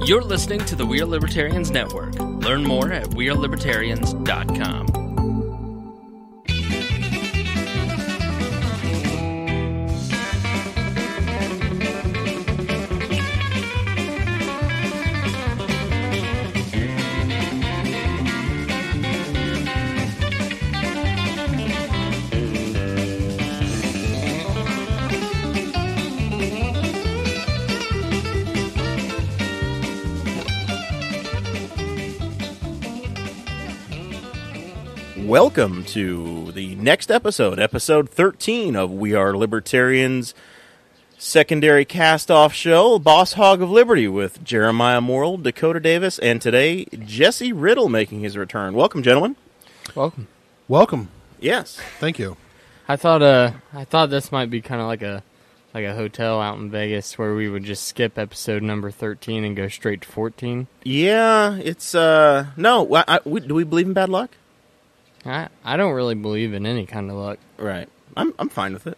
You're listening to the We Are Libertarians Network. Learn more at wearelibertarians.com. Welcome to the next episode, episode 13 of We Are Libertarians secondary cast-off show, Boss Hog of Liberty, with Jeremiah Morrell, Dakota Davis, and today, Jesse Riddle making his return. Welcome, gentlemen. Welcome. Welcome. Yes. Thank you. I thought this might be kind of like a hotel out in Vegas where we would just skip episode number 13 and go straight to 14. Yeah, it's, no, do we believe in bad luck? I don't really believe in any kind of luck. Right. I'm fine with it.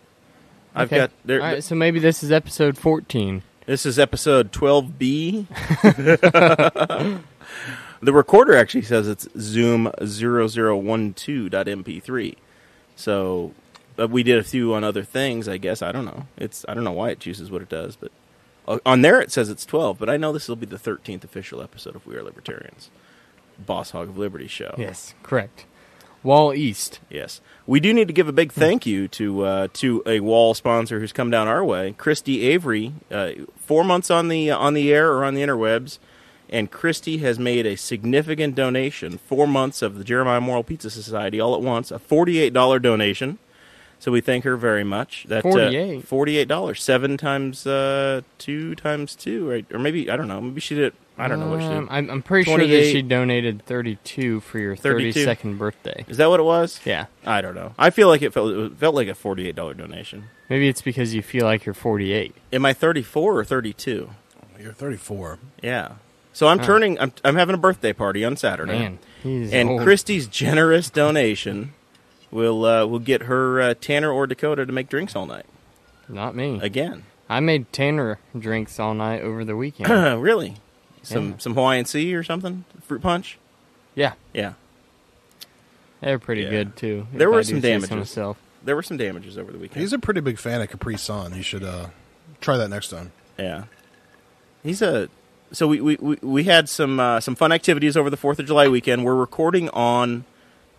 Okay. All right, so maybe this is episode 14. This is episode 12B. The recorder actually says it's Zoom 0012.mp3. So we did a few on other things, I guess. I don't know. I don't know why it chooses what it does, but on there it says it's 12. But I know this will be the 13th official episode of We Are Libertarians, Boss Hog of Liberty show. Yes, correct. Wall East. Yes. We do need to give a big thank you to a wall sponsor who's come down our way, Christy Avery. 4 months on the air or on the interwebs, and Christy has made a significant donation. 4 months of the Jeremiah Morrell Pizza Society all at once, a $48 donation. So we thank her very much. That $48. 7 times 2 times 2, right? Or maybe, I don't know. Maybe she did. I don't know what she did. I'm pretty sure that she donated 32 for your 32nd birthday. Is that what it was? Yeah. I don't know. I feel like it felt like a $48 donation. Maybe it's because you feel like you're 48. Am I 34 or 32? You're 34. Yeah. So I'm turning. I'm having a birthday party on Saturday. Man, he's and old. Christy's generous donation will get her Tanner or Dakota to make drinks all night. Not me. Again. I made Tanner drinks all night over the weekend. Really? Some Hawaiian Sea or something? Fruit punch? Yeah. Yeah. They're pretty good, too. There were some damages. There were some damages over the weekend. He's a pretty big fan of Capri Sun. You should try that next time. Yeah. So we had some fun activities over the 4th of July weekend. We're recording on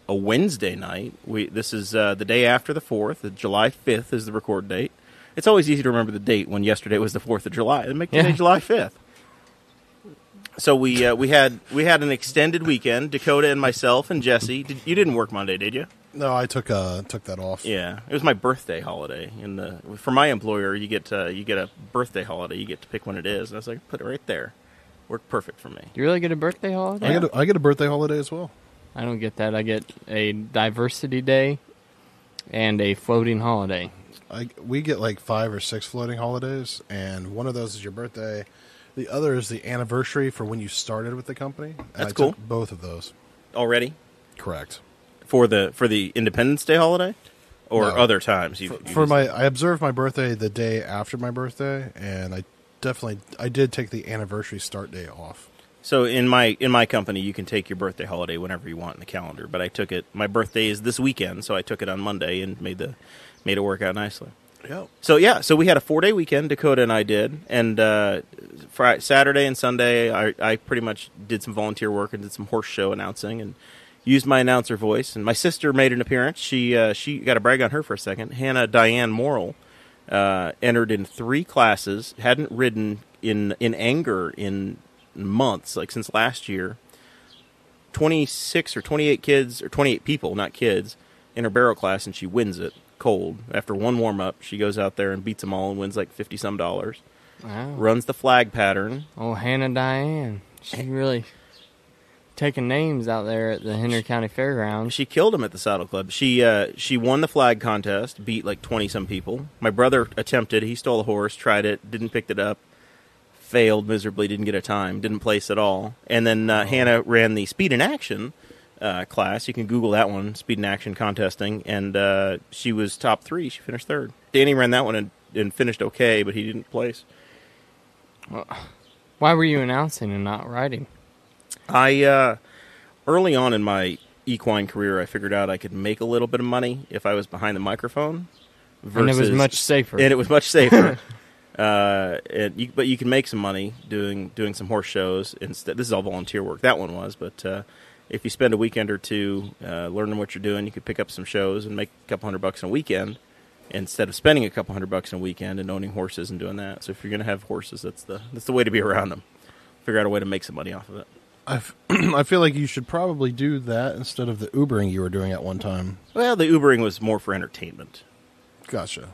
a Wednesday night. This is the day after the 4th. July 5th is the record date. It's always easy to remember the date when yesterday was the 4th of July. It'd make today July 5th. So we had an extended weekend. Dakota and myself and Jesse. You didn't work Monday, did you? No, I took that off. Yeah, it was my birthday holiday. For my employer, you get a birthday holiday. You get to pick when it is. And I was like, put it right there. Worked perfect for me. You really get a birthday holiday? Yeah. I get a birthday holiday as well. I don't get that. I get a diversity day and a floating holiday. We get like 5 or 6 floating holidays, and one of those is your birthday. The other is the anniversary for when you started with the company. And That's I cool. took both of those. Already? Correct. For the Independence Day holiday? Or No. other times? I observed my birthday the day after my birthday, and I did take the anniversary start day off. So in my company, you can take your birthday holiday whenever you want in the calendar. But I took it. My birthday is this weekend, so I took it on Monday and made it work out nicely. Yep. So we had a 4-day weekend. Dakota and I did, and Friday, Saturday, and Sunday, I pretty much did some volunteer work and did some horse show announcing and used my announcer voice. And my sister made an appearance. She got to brag on her for a second. Hannah Diane Morrell entered in 3 classes. Hadn't ridden in anger in months, like since last year. 26 or 28 kids, or 28 people, not kids, in her barrel class, and she wins it cold. After one warm-up, she goes out there and beats them all and wins like $50-some. Wow. Runs the flag pattern. Oh, Hannah Diane. She really taking names out there at the Henry County Fairgrounds. She killed him at the Saddle Club. She won the flag contest, beat like 20-some people. My brother attempted. He stole a horse, tried it, didn't pick it up, failed miserably, didn't get a time, didn't place at all. And then Hannah ran the Speed in Action class. You can Google that one, Speed in Action contesting, and she was top 3. She finished 3rd. Danny ran that one and finished okay, but he didn't place. Well, Why were you announcing and not writing? I early on in my equine career, I figured out I could make a little bit of money if I was behind the microphone. And it was much safer. And it was much safer. But you can make some money doing some horse shows instead. This is all volunteer work. That one was, but if you spend a weekend or two learning what you're doing, you could pick up some shows and make a couple $100 in a weekend instead of spending a couple $100 in a weekend and owning horses and doing that. So if you're going to have horses, that's the way to be around them. Figure out a way to make some money off of it. I feel like you should probably do that instead of the Ubering you were doing at one time. Well, the Ubering was more for entertainment. Gotcha.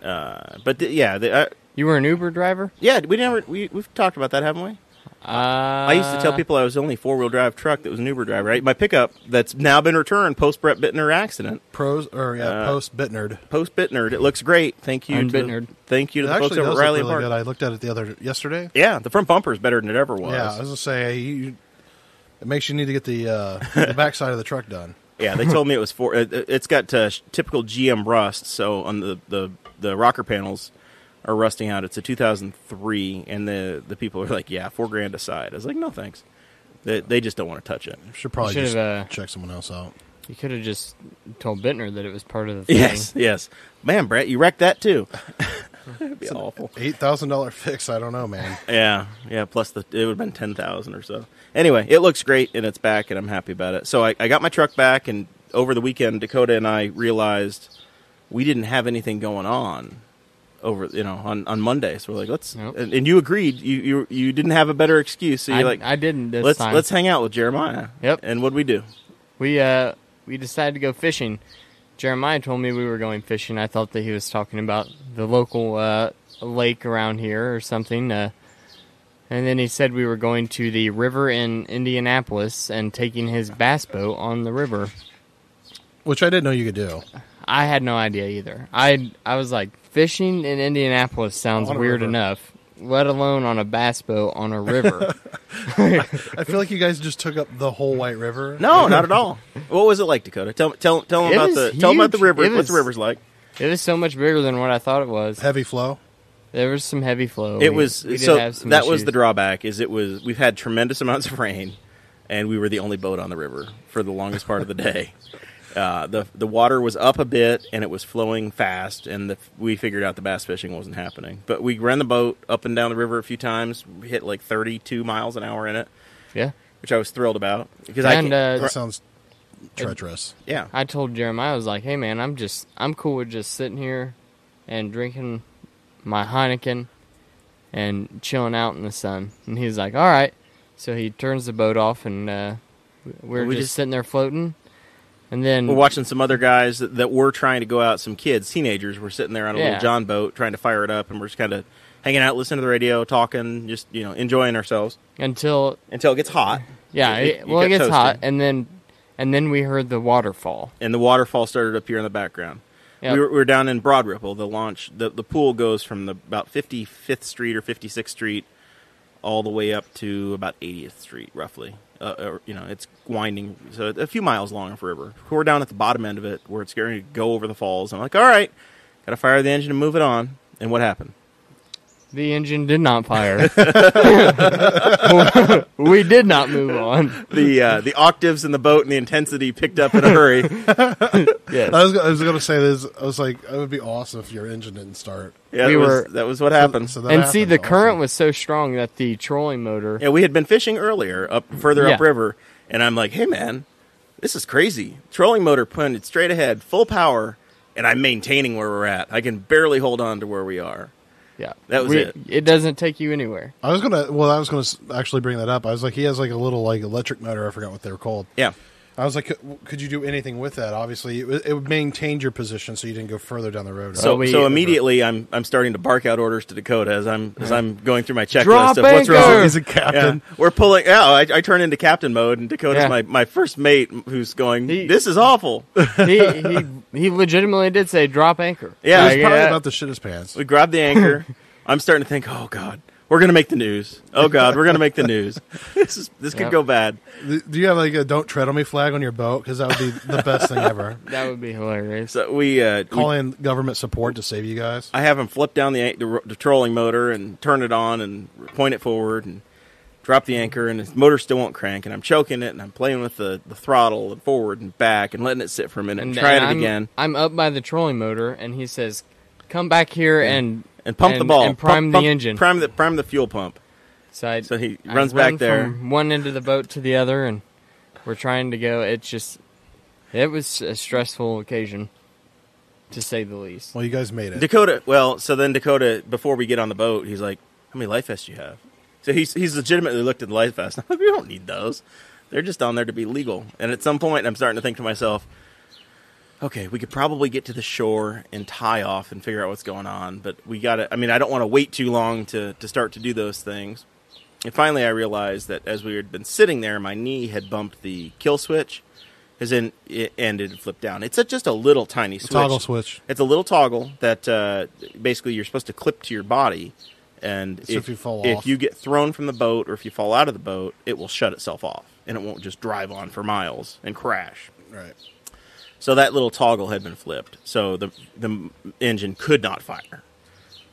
You were an Uber driver? Yeah, we've talked about that, haven't we? I used to tell people I was the only 4-wheel drive truck that was an Uber driver. Right? My pickup that's now been returned post Brett Bittner accident. Post Bittnerd. Post Bittnerd. It looks great. Thank you. Thank you to the folks over at Riley really Park. Good. I looked at it yesterday. Yeah, the front bumper is better than it ever was. Yeah, I was gonna say it makes you need to get the backside of the truck done. Yeah, they told me it was it's got typical GM rust. So on the rocker panels are rusting out. It's a 2003, and the people are like, yeah, $4,000 aside. I was like, no thanks. They just don't want to touch it. Should probably just check someone else out. You could have just told Bittner that it was part of the thing. Yes. Man, Brett, you wrecked that too. It'd be awful. $8,000 fix. I don't know, man. Yeah. Plus it would have been $10,000 or so. Anyway, it looks great and it's back, and I'm happy about it. So I got my truck back, and over the weekend, Dakota and I realized we didn't have anything going on on Monday. So we're like, let's. Nope. And you agreed. You didn't have a better excuse. So you're like, I didn't this time. Let's hang out with Jeremiah. Yep. And what'd we do? We decided to go fishing. Jeremiah told me we were going fishing. I thought that he was talking about the local lake around here or something. And then he said we were going to the river in Indianapolis and taking his bass boat on the river. Which I didn't know you could do. I had no idea either. I was like, fishing in Indianapolis sounds weird enough, let alone on a bass boat on a river. I feel like you guys just took up the whole White River. No, not at all. What was it like, Dakota? Tell them about the river. What's the river's like? It was so much bigger than what I thought it was. Heavy flow? There was some heavy flow. We did have some issues. Was the drawback. We've had tremendous amounts of rain, and we were the only boat on the river for the longest part of the day. The water was up a bit, and it was flowing fast, and we figured out the bass fishing wasn't happening. But we ran the boat up and down the river a few times. We hit like 32 miles an hour in it. Yeah. Which I was thrilled about. Because that sounds treacherous. Yeah. I told Jeremiah, I was like, hey, man, I'm cool with just sitting here and drinking my Heineken and chilling out in the sun. And he's like, all right. So he turns the boat off, and we're just sitting there floating. And then we're watching some other guys that were trying to go out. Some kids, teenagers, were sitting there on a little John boat trying to fire it up, and we're just kind of hanging out, listening to the radio, talking, just enjoying ourselves until it gets hot. Yeah, it gets toasted. Hot, and then we heard the waterfall, and the waterfall started up here in the background. Yep. We were down in Broad Ripple. The pool goes from about 55th Street or 56th Street all the way up to about 80th Street, roughly. It's winding, so a few miles long of river. We're down at the bottom end of it, where it's going to go over the falls. I'm like, all right, got to fire the engine and move it on. And what happened? The engine did not fire. We did not move on. The octaves in the boat and the intensity picked up in a hurry. Yes. I was going to say this. I was like, it would be awesome if your engine didn't start. Yeah, that was what happened. See, the current was so strong that the trolling motor. Yeah, we had been fishing earlier, further upriver, and I'm like, hey man, this is crazy. Trolling motor pointed straight ahead, full power, and I'm maintaining where we're at. I can barely hold on to where we are. Yeah, that was it. It doesn't take you anywhere. I was gonna actually bring that up. I was like, he has like a little like electric motor. I forgot what they were called. Yeah. I was like, could you do anything with that? Obviously, it maintained your position, so you didn't go further down the road. So immediately, I'm starting to bark out orders to Dakota as I'm going through my checklist Drop of what's anchor! wrong. He's a captain. Yeah. We're pulling. Yeah, I turn into captain mode, and Dakota's my first mate, who's going. This is awful. He legitimately did say drop anchor. Yeah, he was probably about to shit his pants. We grabbed the anchor. I'm starting to think, oh God, we're gonna make the news. Oh God, we're gonna make the news. This could go bad. Do you have like a "Don't tread on me" flag on your boat? Because that would be the best thing ever. That would be hilarious. So we call in government support to save you guys. I have him flip down the trolling motor and turn it on and point it forward and drop the anchor, and the motor still won't crank, and I'm choking it, and I'm playing with the throttle and forward and back and letting it sit for a minute and trying it again. I'm up by the trolling motor, and he says, come back here and pump the ball. And prime the engine. Prime the fuel pump. So he runs back there. From one end of the boat to the other, and we're trying to go. It was a stressful occasion, to say the least. Well, you guys made it. Dakota, before we get on the boat, he's like, how many life vests do you have? So he's legitimately looked at the life vests. I'm like, we don't need those. They're just on there to be legal. And at some point, I'm starting to think to myself, okay, we could probably get to the shore and tie off and figure out what's going on. But I don't want to wait too long to start to do those things. And finally, I realized that as we had been sitting there, my knee had bumped the kill switch, and it had flipped down. It's just a little tiny switch. Toggle switch. It's a little toggle that basically you're supposed to clip to your body. And so if you fall if off. you get thrown from the boat or if you fall out of the boat, it will shut itself off. And it won't just drive on for miles and crash. Right. So that little toggle had been flipped. So the engine could not fire.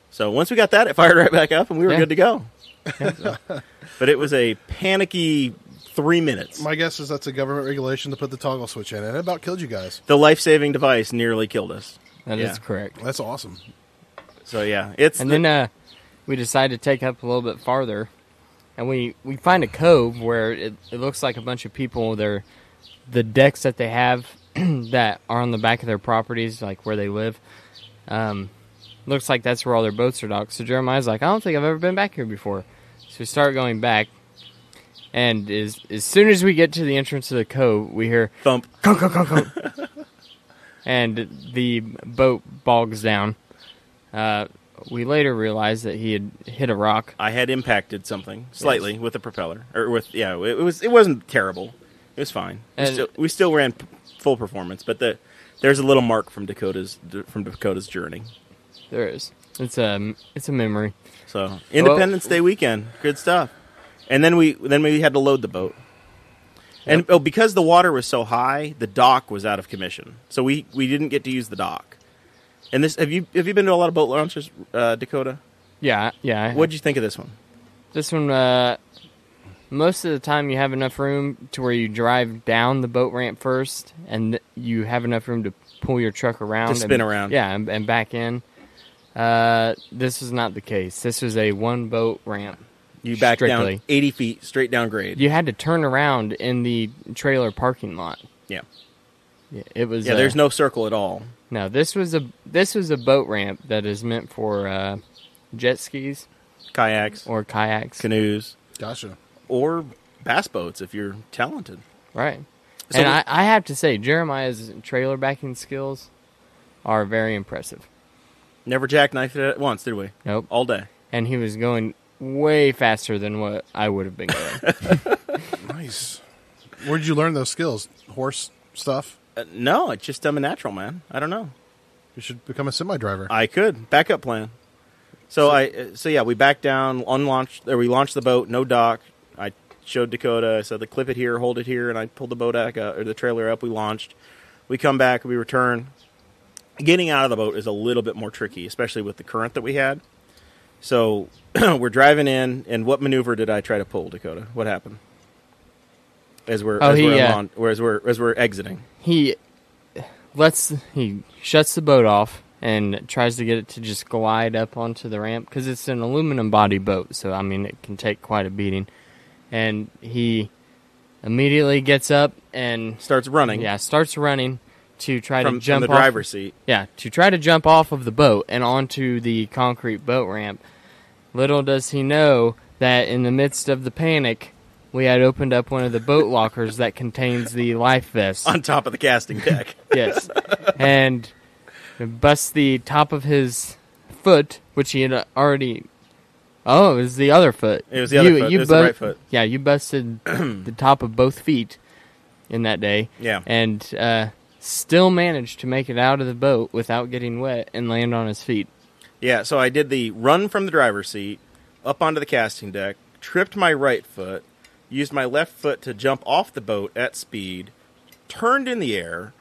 So once we got that, it fired right back up and we were good to go. But it was a panicky 3 minutes. My guess is that's a government regulation to put the toggle switch in, and it about killed you guys. The life-saving device nearly killed us. That is correct. That's awesome. So yeah, then we decided to take up a little bit farther, and we find a cove where it looks like a bunch of people. The decks that they have that are on the back of their properties, like where they live. Looks like that's where all their boats are docked. So Jeremiah's like, I don't think I've ever been back here before. So we start going back, and as soon as we get to the entrance of the cove, we hear thump, conk, conk, conk, conk. And the boat bogs down. We later realized that he had hit a rock. I had impacted something slightly with the propeller, it wasn't terrible. It was fine. We still ran full performance, but there's a little mark from Dakota's journey. There is. It's a memory. So Independence Day weekend, good stuff. And then we had to load the boat, and because the water was so high, the dock was out of commission, so we didn't get to use the dock. And this have you been to a lot of boat launches, Dakota? Yeah. What'd you think of this one? This one, most of the time you have enough room to where you drive down the boat ramp first, and you have enough room to pull your truck around. To spin around. Yeah, and back in. This was not the case. This was a one-boat ramp. You backed down 80 feet, straight down grade. You had to turn around in the trailer parking lot. Yeah. It was. Yeah, there's no circle at all. No, this was a boat ramp that is meant for jet skis, kayaks, canoes. Gotcha. Or bass boats if you're talented. Right. So and I have to say, Jeremiah's trailer backing skills are very impressive. Never jackknifed it at once, did we? Nope. All day. And he was going way faster than what I would have been going. Nice. Where did you learn those skills? Horse stuff? No, it's just I'm a natural, man. I don't know. You should become a semi-driver. I could. Backup plan. So we backed down, we launched the boat, no dock. I showed Dakota, I said, clip it here, hold it here, and I pulled the boat back or the trailer up, we launched. We come back, we return. Getting out of the boat is a little bit more tricky, especially with the current that we had. So we're driving in, and what maneuver did I try to pull, Dakota? What happened? As we're exiting. He shuts the boat off and tries to get it to just glide up onto the ramp because it's an aluminum body boat, so I mean it can take quite a beating. And he immediately gets up and starts running. Yeah, starts running to try to jump from the driver's seat. Yeah, to try to jump off of the boat and onto the concrete boat ramp. Little does he know that in the midst of the panic, we had opened up one of the boat lockers that contains the life vest. On top of the casting deck. Yes. And busts the top of his foot, which he had already... Oh, it was the other foot. It was the other foot. It was the right foot. Yeah, you busted the top of both feet in that day. Yeah. And still managed to make it out of the boat without getting wet and land on his feet. Yeah, so I did the run from the driver's seat, up onto the casting deck, tripped my right foot, used my left foot to jump off the boat at speed, turned in the air,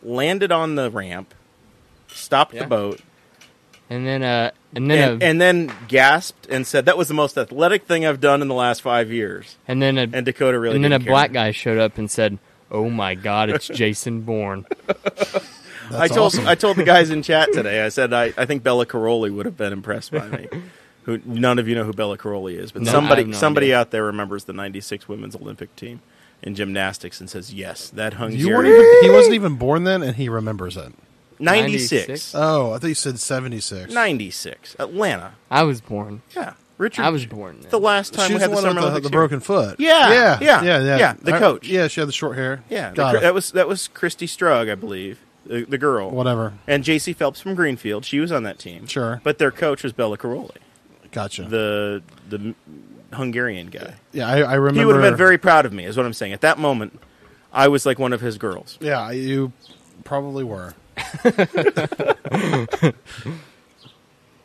landed on the ramp, stopped the boat, And then and then gasped and said, "That was the most athletic thing I've done in the last 5 years." and then Dakota really and then didn't a care. black guy showed up and said, "Oh my God, it's Jason Bourne." I told the guys in chat today. I said I think Bella Caroli would have been impressed by me. Who none of you know who Bella Caroli is, but No, I have no somebody idea. out there remembers the '96 women's Olympic team in gymnastics and says, "Yes, that hung." He wasn't even born then, and he remembers it. 96. Oh, I thought you said 76. 96. Atlanta. I was born. Yeah, Richard. I was born then. The last time She we was had the the one Summer with Olympics the here. broken foot. Yeah. yeah. The coach. Yeah, she had the short hair. Yeah, Got it. that was Christy Strug, I believe, the girl. Whatever. And J.C. Phelps from Greenfield. She was on that team. Sure. But their coach was Bella Caroli, Gotcha. the Hungarian guy. Yeah, I remember. He would have been very proud of me, is what I'm saying. At that moment, I was like one of his girls. Yeah, you probably were.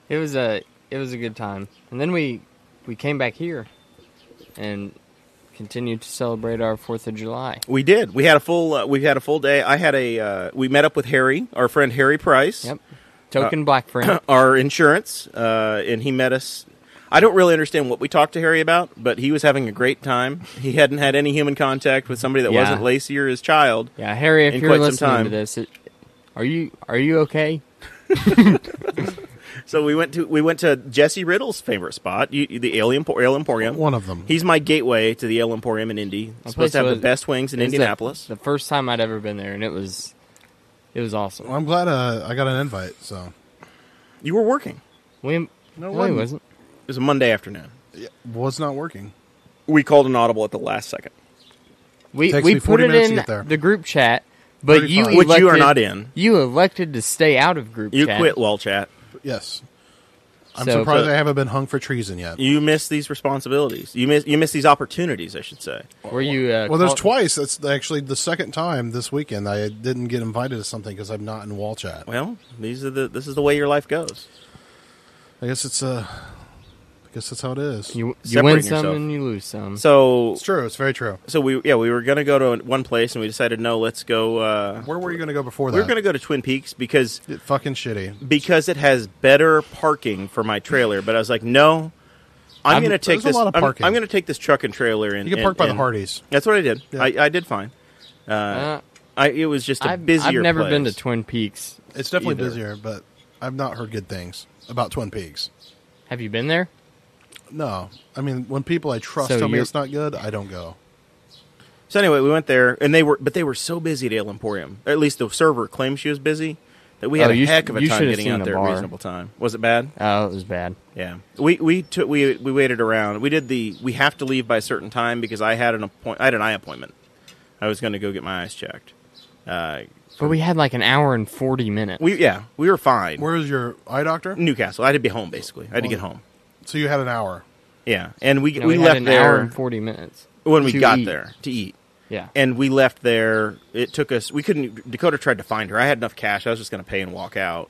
It was a good time, and then we came back here and continued to celebrate our 4th of July. We did. We had a full day. I had we met up with Harry, our friend Harry Price. Yep, token black friend. Our insurance, and he met us. I don't really understand what we talked to Harry about, but he was having a great time. He hadn't had any human contact with somebody that Yeah. wasn't Lacey or his child. Yeah, Harry, if in you're quite some listening time. to this, are you okay? So we went to Jesse Riddle's favorite spot, the Ale Emporium. One of them. He's my gateway to the Ale Emporium in Indy. It's supposed to have the best wings in It was Indianapolis. The first time I'd ever been there, and it was awesome. Well, I'm glad I got an invite. So You were working. No, No, he it wasn't. It was a Monday afternoon. was not working. We called an audible at the last second, We Takes me put 40 it minutes to in get there. the group chat, but 35. which you are not in. You elected to stay out of group You chat. quit wall chat. Yes. I'm So- surprised but- I haven't been hung for treason yet. You miss these responsibilities. You miss these opportunities, I should say. Were you? Well, there's twice. That's actually the second time this weekend I didn't get invited to something because I'm not in wall chat. Well, this is the way your life goes. I guess it's I guess that's how it is. You win Separating some yourself. and you lose some. So It's true. It's very true. we were going to go to one place and we decided no, let's go. Where were you going to go before that? We were going to go to Twin Peaks because It's fucking shitty. it has better parking for my trailer. But I was like, no, I'm going to take there's a this. lot of I'm parking. going to take this truck and trailer and You can park by the and- Hardys. That's what I did. Yeah. I did fine. It was just a busier. I've never been to place. Twin Peaks. It's definitely either. busier, but I've not heard good things about Twin Peaks. Have you been there? No. I mean, when people I trust So tell me you're- it's not good, I don't go. So anyway, we went there, and they were so busy at Ale Emporium. Or at least the server claimed she was busy that we had a heck of a you time should've getting seen out the there at a bar. reasonable time. Was it bad? Oh, it was bad. Yeah, we waited around. We have to leave by a certain time because I had an eye appointment. I was going to go get my eyes checked. But we had like an hour and 40 minutes. We were fine. Where is your eye doctor? Newcastle. I had to be home basically. I had to get home. So you had an hour. Yeah, and we had left an hour there and 40 minutes when we to got eat. there to eat. Yeah. And we left there. It took us. We couldn't. Dakota tried to find her. I had enough cash. I was just going to pay and walk out,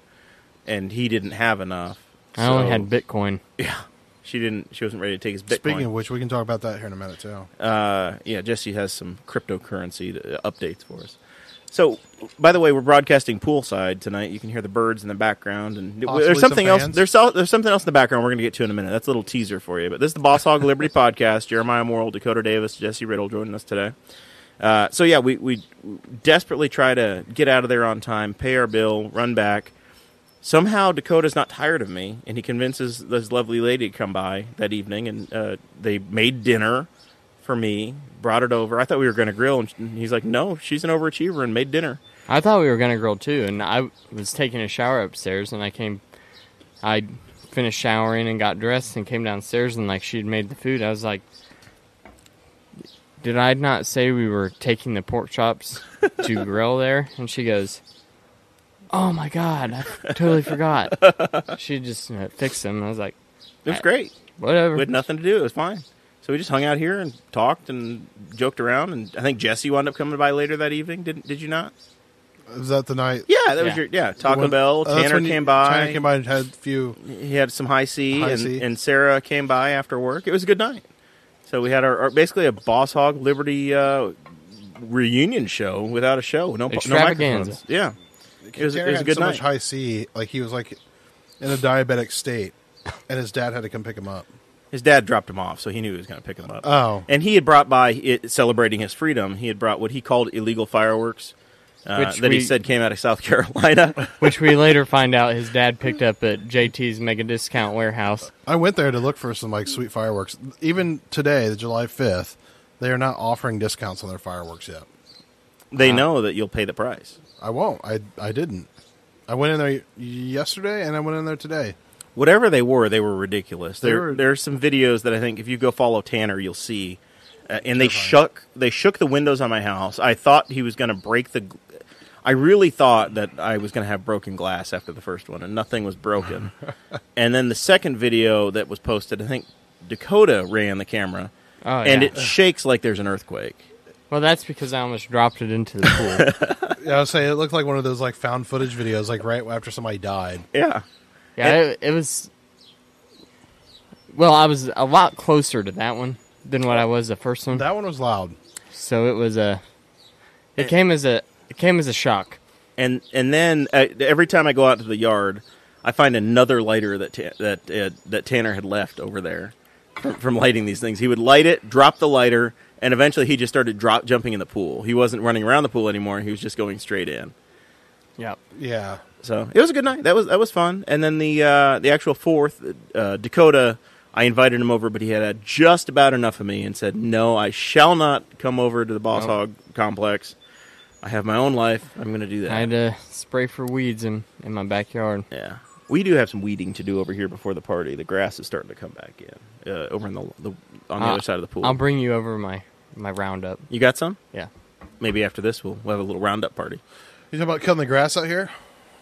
and he didn't have enough. I only so- had Bitcoin. Yeah, she didn't. She wasn't ready to take his Bitcoin. Speaking of which, we can talk about that here in a minute, too. Yeah, Jesse has some cryptocurrency updates for us. So, by the way, we're broadcasting poolside tonight. You can hear the birds in the background, and Possibly there's something some else. fans. There's something else in the background we're going to get to in a minute. That's a little teaser for you. But this is the Boss Hog Liberty Podcast. Jeremiah Morrell, Dakota Davis, Jesse Riddle joining us today. So yeah, we desperately try to get out of there on time, pay our bill, run back. Somehow Dakota's not tired of me, and he convinces this lovely lady to come by that evening, and they made dinner for me, brought it over. I thought we were going to grill, and he's like, no, she's an overachiever, and made dinner. I thought we were going to grill too, and I was taking a shower upstairs, and I finished showering and got dressed and came downstairs, and like she'd made the food. I was like, did I not say we were taking the pork chops to grill there? And she goes, oh my God, I totally forgot. She just fixed them. I was like, It was great. whatever. We had nothing to do. It was fine. So we just hung out here and talked and joked around, and I think Jesse wound up coming by later that evening. Did you not? Was that the night? Yeah, that was Yeah. Taco When- Bell. that's Tanner when came by. Tanner came by and had a few. He had some high C, High and, C. and Sarah came by after work. It was a good night. So we had our basically a Boss Hog Liberty reunion show without a show. No Extravaganza. microphones. Yeah. It was Tanner a had good so night. much high C. Like he was like, in a diabetic state, and his dad had to come pick him up. His dad dropped him off, so he knew he was going to pick him up. Oh. And he had brought celebrating his freedom, he had brought what he called illegal fireworks he said came out of South Carolina. Which we later find out his dad picked up at JT's Mega Discount Warehouse. I went there to look for some sweet fireworks. Even today, the July 5th, they are not offering discounts on their fireworks yet. They know that you'll pay the price. I won't. I didn't. I went in there yesterday, and I went in there today. Whatever they were ridiculous. There are some videos that I think if you go follow Tanner, you'll see. And they shook the windows on my house. I thought he was going to break I really thought that I was going to have broken glass after the first one, and nothing was broken. And then the second video that was posted, I think Dakota ran the camera, and it shakes like there's an earthquake. Well, that's because I almost dropped it into the pool. Yeah, I was saying, it looked like one of those found footage videos, right after somebody died. Yeah. Yeah, it was... Well, I was a lot closer to that one than what I was the first one. That one was loud. So it was It came as a shock. And then every time I go out to the yard, I find another lighter that Tanner had left over there from lighting these things. He would light it, drop the lighter, and eventually he just started jumping in the pool. He wasn't running around the pool anymore. He was just going straight in. Yep. Yeah. So it was a good night. That was fun. And then the actual 4th, Dakota, I invited him over, but he had just about enough of me and said, "No, I shall not come over to the Boss Hog complex. I have my own life. I'm going to do that." I had to spray for weeds in my backyard. Yeah. We do have some weeding to do over here before the party. The grass is starting to come back in over in on the other side of the pool. I'll bring you over my Roundup. You got some? Yeah. Maybe after this we'll have a little Roundup party. You talking about cutting the grass out here?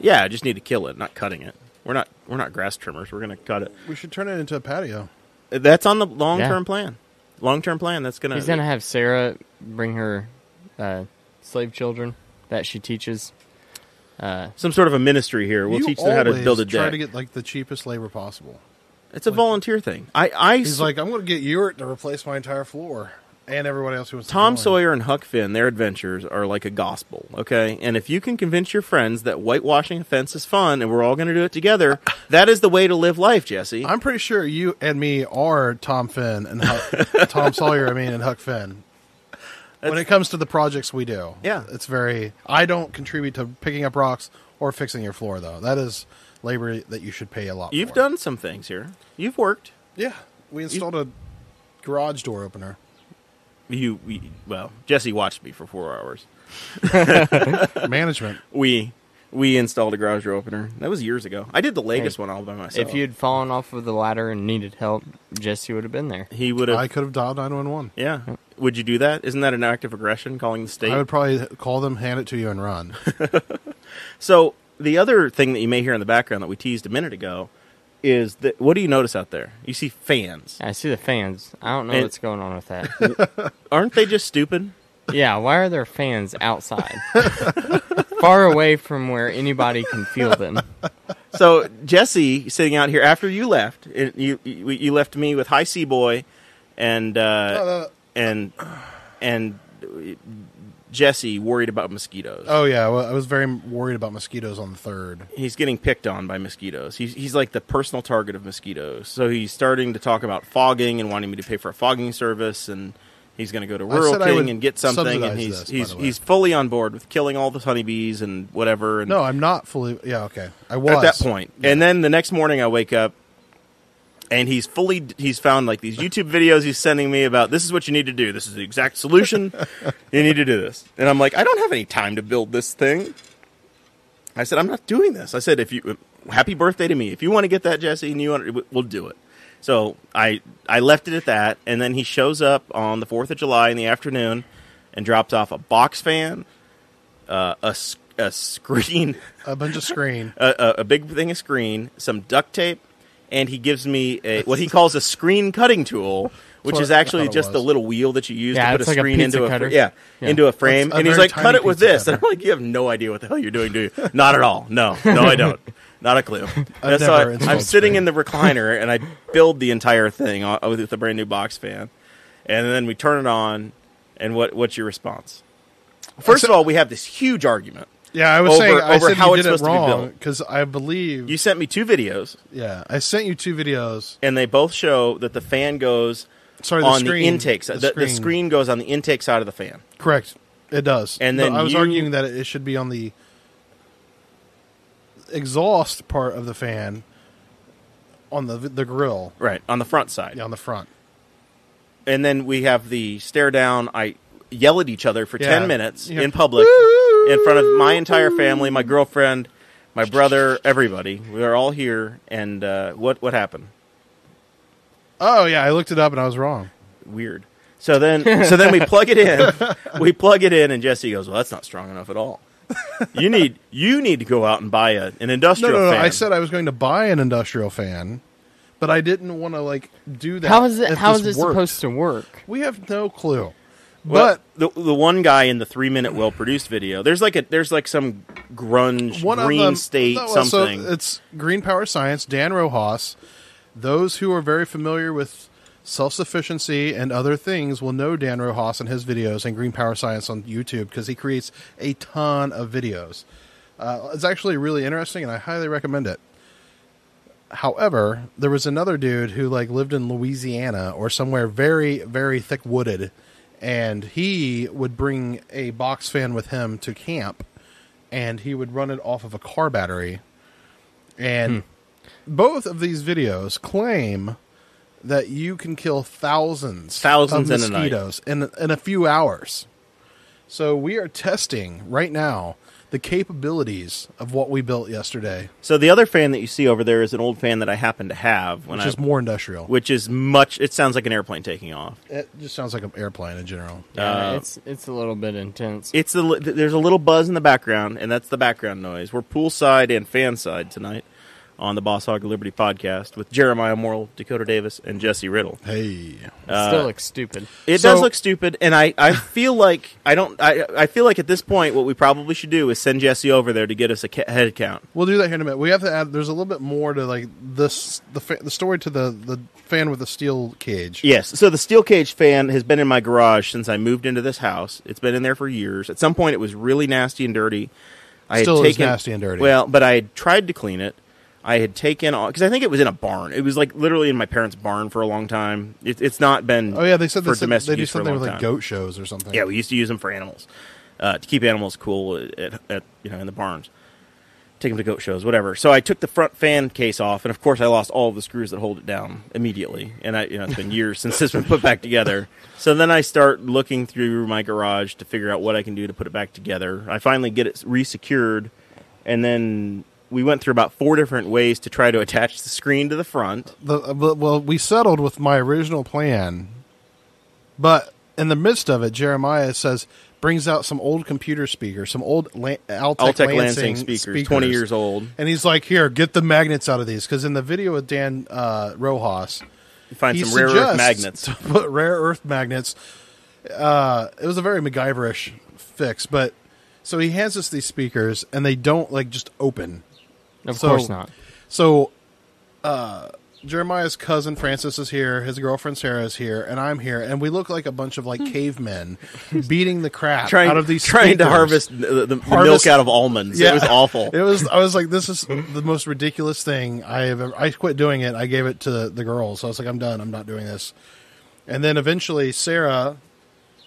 Yeah, I just need to kill it, not cutting it. We're not grass trimmers. We're going to cut it. We should turn it into a patio. That's on the long-term plan. Long-term plan. That's going to... He's going to have Sarah bring her slave children that she teaches. Some sort of a ministry here. We'll teach them how to build a deck. Try to get the cheapest labor possible. It's a volunteer thing. He's like, I'm going to get Ewart to replace my entire floor. And everyone else who wants to Tom join. Sawyer and Huck Finn, their adventures are like a gospel, okay? And if you can convince your friends that whitewashing a fence is fun and we're all going to do it together, that is the way to live life, Jesse. I'm pretty sure you and me are Tom Finn and Tom Sawyer, and Huck Finn. When it comes to the projects we do. Yeah. It's I don't contribute to picking up rocks or fixing your floor, though. That is labor that you should pay a lot You've for. done some things here. You've worked. Yeah. We installed a garage door opener. Well, Jesse watched me for 4 hours. Management. We installed a garage door opener. That was years ago. I did the latest one all by myself. If you'd fallen off of the ladder and needed help, Jesse would have been there. He would have. I could have dialed 911. Yeah. Would you do that? Isn't that an act of aggression, calling the state? I would probably call them, hand it to you, and run. So the other thing that you may hear in the background that we teased a minute ago is that, what do you notice out there? You see fans. I see the fans. I don't know what's going on with that. Aren't they just stupid? Yeah, why are there fans outside? Far away from where anybody can feel them. So Jesse, sitting out here after you left, you left me with High C Boy and Jesse worried about mosquitoes. Oh, yeah. Well, I was very worried about mosquitoes on the 3rd. He's getting picked on by mosquitoes. He's like the personal target of mosquitoes. So he's starting to talk about fogging and wanting me to pay for a fogging service, and he's going to go to Rural King and get something. And he's fully on board with killing all the honeybees and whatever. And no, I'm not fully. Yeah, okay. I was at that point. Yeah. And then the next morning I wake up, and he's found like these YouTube videos he's sending me about, this is what you need to do. This is the exact solution. You need to do this. And I'm like, I don't have any time to build this thing. I said, I'm not doing this. I said, happy birthday to me. If you want to get that, Jesse, and we'll do it. So I left it at that. And then he shows up on the 4th of July in the afternoon and drops off a box fan, a screen, a bunch of screen, a big thing of screen, some duct tape, and he gives me what he calls a screen cutting tool, which is actually just the little wheel that you use to put a screen into a frame. And he's like, cut it with this. And I'm like, you have no idea what the hell you're doing, do you? Not at all. No, I don't. Not a clue. So I'm sitting in the recliner, and I build the entire thing with a brand new box fan. And then we turn it on, and what's your response? First of all, we have this huge argument Yeah, I was over, saying I over said how you it's did it supposed to be wrong built. because I believe You sent me 2 videos, I sent you 2 videos. and they both show that the fan goes Sorry, the on screen, the intake side. The screen goes on the intake side of the fan. Correct, it does. And then I was you- arguing that it should be on the exhaust part of the fan, on the grill, Right, on the front side. on the front. And then we have the stare down. I yell at each other for Yeah. 10 minutes Yeah. in public in front of my entire family, my girlfriend, my brother, everybody. We are all here. And what happened? Oh yeah, I looked it up and I was wrong. Weird. So then we plug it in. We plug it in, and Jesse goes, "Well, that's not strong enough at all. You need to go out and buy an industrial No. fan." I said I was going to buy an industrial fan, but I didn't want to do that. How is it? if How is this it worked. supposed to work? We have no clue. Well, But the one guy in the 3-minute well-produced video, there's like some grunge one green of them, state no, something. So it's Green Power Science, Dan Rojas. Those who are very familiar with self-sufficiency and other things will know Dan Rojas and his videos and Green Power Science on YouTube because he creates a ton of videos. It's actually really interesting, and I highly recommend it. However, there was another dude who lived in Louisiana or somewhere very, very thick wooded, and he would bring a box fan with him to camp, and he would run it off of a car battery. And both of these videos claim that you can kill thousands of in a night. mosquitoes in a few hours. So we are testing right now the capabilities of what we built yesterday, So the other fan that you see over there is an old fan that I happen to have, which is more industrial. which is much. It sounds like an airplane taking off. It just sounds like an airplane in general. Yeah, it's a little bit intense. There's a little buzz in the background, and that's the background noise. We're poolside and fan side tonight on the Boss Hog of Liberty podcast with Jeremiah, Morrell, Dakota Davis, and Jesse Riddle. Hey, It still looks stupid. It So- does look stupid, and I feel like I feel like at this point what we probably should do is send Jesse over there to get us a head count. we'll do that here in a minute. We have to add. There's a little bit more to this the story to the fan with the steel cage. Yes, so the steel cage fan has been in my garage since I moved into this house. It's been in there for years. At some point, it was really nasty and dirty. Still is nasty and dirty. Well, but I had tried to clean it. I had taken because I think it was in a barn. It was literally in my parents' barn for a long time. It's not been. Oh yeah, they said for they domestic do use for a something long with time. goat shows or something. Yeah, we used to use them for animals to keep animals cool at in the barns. Take them to goat shows, whatever. So I took the front fan case off, and of course I lost all of the screws that hold it down immediately. And it's been years since it's been put back together. So then I start looking through my garage to figure out what I can do to put it back together. I finally get it resecured, and then we went through about 4 different ways to try to attach the screen to the front. Well, we settled with my original plan, but in the midst of it, Jeremiah brings out some old computer speakers, some old Altec Lansing speakers, 20 years old. and he's like, "Here, get the magnets out of these." Because in the video with Dan Rojas, You find he some rare earth suggests magnets. to put rare earth magnets. It was a very MacGyverish fix, but so he hands us these speakers, and they don't just open. Of course not. So, Jeremiah's cousin Francis is here, his girlfriend Sarah is here, and I'm here, and we look like a bunch of cavemen beating the crap out of these trying to speakers. harvest the milk out of almonds. Yeah. It was awful. I was like, this is the most ridiculous thing I have ever. I quit doing it. I gave it to the girls. I was like, I'm done. I'm not doing this. And then eventually Sarah,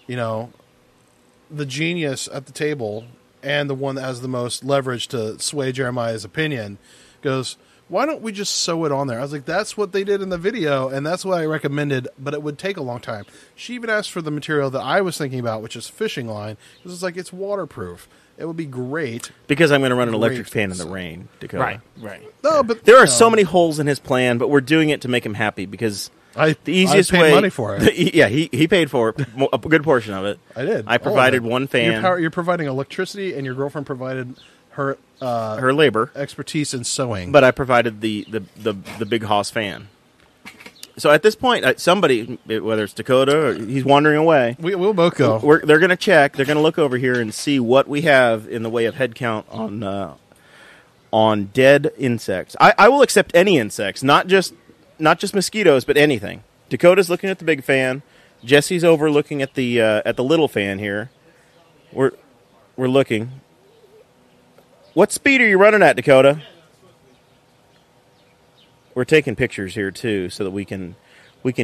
the genius at the table and the one that has the most leverage to sway Jeremiah's opinion, goes, why don't we just sew it on there? I was like, that's what they did in the video, and that's what I recommended, but it would take a long time. She even asked for the material that I was thinking about, which is fishing line, because it's waterproof. It would be great. Because I'm going to run an electric Great. fan in the rain, Dakota. Right. No, but There are so many holes in his plan, but we're doing it to make him happy because the easiest I paid way. money for it. He paid for it, a good portion of it. I did. I provided All of it. one fan. You're providing electricity, and your girlfriend provided her her labor, expertise in sewing. but I provided the big Haas fan. So at this point, somebody, whether it's Dakota or he's wandering away, we'll both go. they're going to check. They're going to look over here and see what we have in the way of head count on dead insects. I will accept any insects, not just mosquitoes, but anything. Dakota's looking at the big fan. Jesse's over looking at the little fan here. We're looking. What speed are you running at, Dakota? We're taking pictures here too, so that we can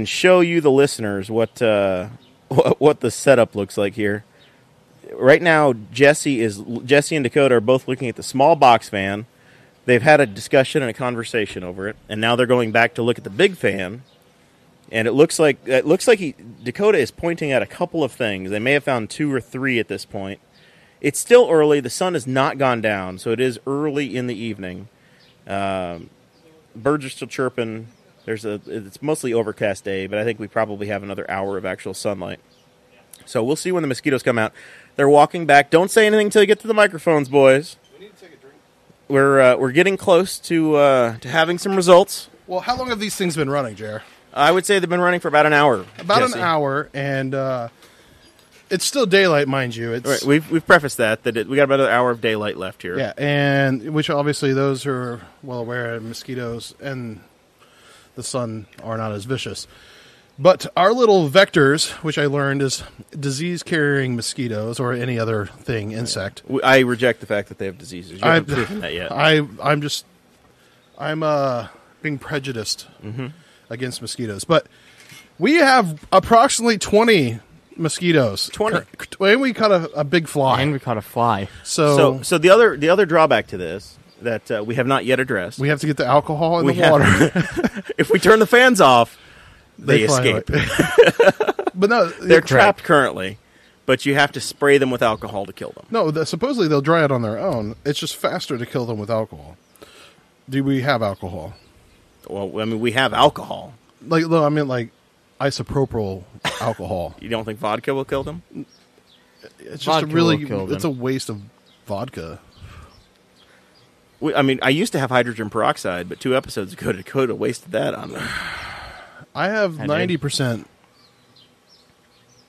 show you the listeners what the setup looks like here. Right now, Jesse and Dakota are both looking at the small box fan. They've had a discussion and a conversation over it, and now they're going back to look at the big fan. And it looks like Dakota is pointing at a couple of things. They may have found 2 or 3 at this point. It's still early. The sun has not gone down, so it is early in the evening. Birds are still chirping. It's mostly overcast day, but I think we probably have another hour of actual sunlight. So we'll see when the mosquitoes come out. They're walking back. Don't say anything until you get to the microphones, boys. We need to take a drink. We're getting close to having some results. Well, how long have these things been running, Jer? I would say they've been running for about an hour. An hour, and it's still daylight, mind you. It's right, we've prefaced that we got about an hour of daylight left here. Yeah, and which obviously those who are well aware of mosquitoes and the sun are not as vicious. But our little vectors, which I learned is disease-carrying mosquitoes or any other thing, insect. I reject the fact that they have diseases. You haven't proven that yet. I'm being prejudiced against mosquitoes. But we have approximately 20 mosquitoes. 20. And we caught a big fly. And we caught a fly. So the other drawback to this that we have not yet addressed. We have to get the alcohol in the water. If we turn the fans off, they escape. But no, they're trapped currently, but you have to spray them with alcohol to kill them. No, supposedly they'll dry out on their own. It's just faster to kill them with alcohol. Do we have alcohol? Well, I mean, we have alcohol. Like isopropyl alcohol. You don't think vodka will kill them? It's just it's a waste of vodka. I mean, I used to have hydrogen peroxide, but 2 episodes ago, Dakota wasted that on them. I have 90%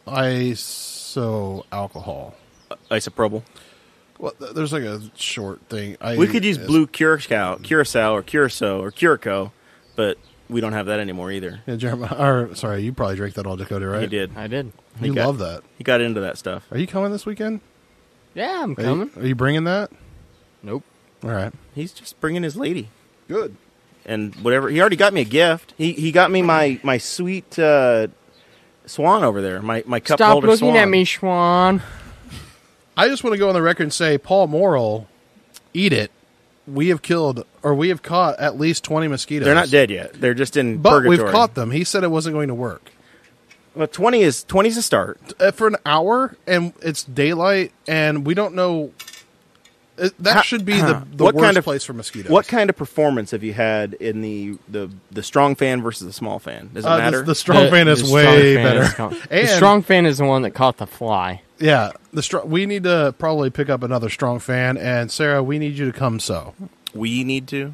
iso alcohol. Isopropyl. Well, there's like a short thing. We could use blue curacao or Curacao, but we don't have that anymore either. Yeah, Jeremiah, you probably drank that all, Dakota, right? He did. I did. You love that. He got into that stuff. Are you coming this weekend? Yeah, I'm coming. Are you bringing that? Nope. All right. He's just bringing his lady. Good. And whatever. He already got me a gift. He got me my sweet swan over there. My cup Stop holder swan. looking at me, Schwan. I just want to go on the record and say, Paul Morrell, eat it. We have caught at least 20 mosquitoes. They're not dead yet. They're just in but purgatory. We've caught them. He said it wasn't going to work. Well, 20's a start. For an hour, and it's daylight, and we don't know. That should be the worst place for mosquitoes. What kind of performance have you had in the strong fan versus the small fan? Does it matter? The strong fan is way better. The strong fan is the one that caught the fly. Yeah, we need to probably pick up another strong fan, and Sarah, we need you to come sew. We need to.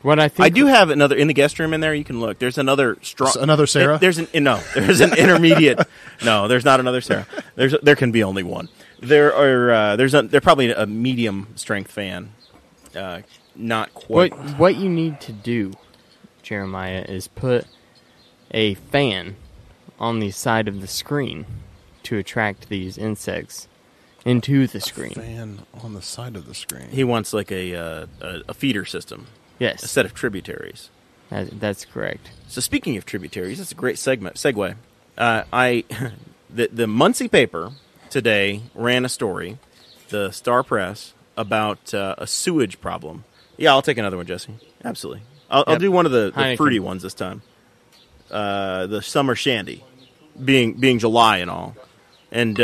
What I think I do have another in the guest room in there. You can look. There's another strong. Another Sarah. There's an intermediate. No, there's not another Sarah. There can be only one. They're probably a medium strength fan. Not quite. What you need to do, Jeremiah, is put a fan on the side of the screen to attract these insects into the screen. Fan on the side of the screen. He wants like a feeder system. Yes. A set of tributaries. That's correct. So speaking of tributaries, that's a great segue. The Muncie paper today ran a story, the Star Press, about a sewage problem. Yeah, I'll take another one, Jesse. Absolutely. I'll do one of the fruity ones this time. The summer shandy, being July and all. And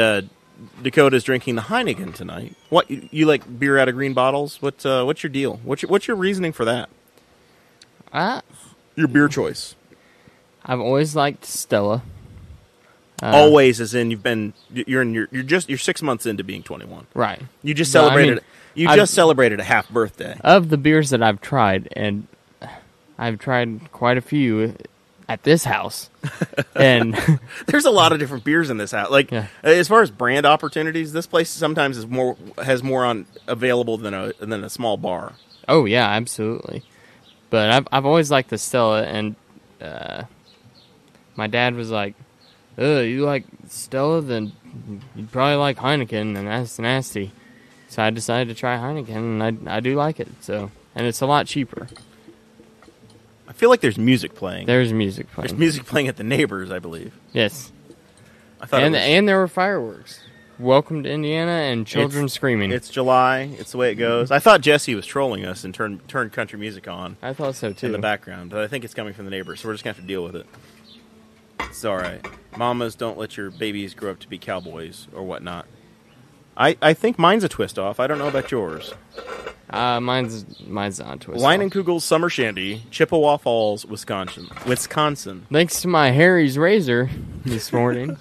Dakota's drinking the Heineken tonight. What, you like beer out of green bottles? What's your deal? What's your reasoning for that? Your beer choice. I've always liked Stella. Always, as in you're 6 months into being 21. Right. You just celebrated. Celebrated a half birthday. Of the beers that I've tried, and I've tried quite a few at this house, and there's a lot of different beers in this house. Like as far as brand opportunities, this place sometimes has more on available than a small bar. Oh yeah, absolutely. But I've always liked the Stella, and my dad was like, "Oh, you like Stella? Then you'd probably like Heineken, and that's nasty." So I decided to try Heineken, and I do like it. So, and it's a lot cheaper. I feel like there's music playing. There's music playing. There's music playing at the Neighbors, I believe. Yes. I thought And there were fireworks. Welcome to Indiana and children screaming. It's July. It's the way it goes. I thought Jesse was trolling us and turned country music on I thought so, too. in the background, but I think it's coming from the Neighbors, so we're just going to have to deal with it. It's all right. Mamas, don't let your babies grow up to be cowboys or whatnot. I think mine's a twist off. I don't know about yours. Mine's on twist. Leinenkugel's Summer Shandy, Chippewa Falls, Wisconsin. Thanks to my Harry's razor this morning.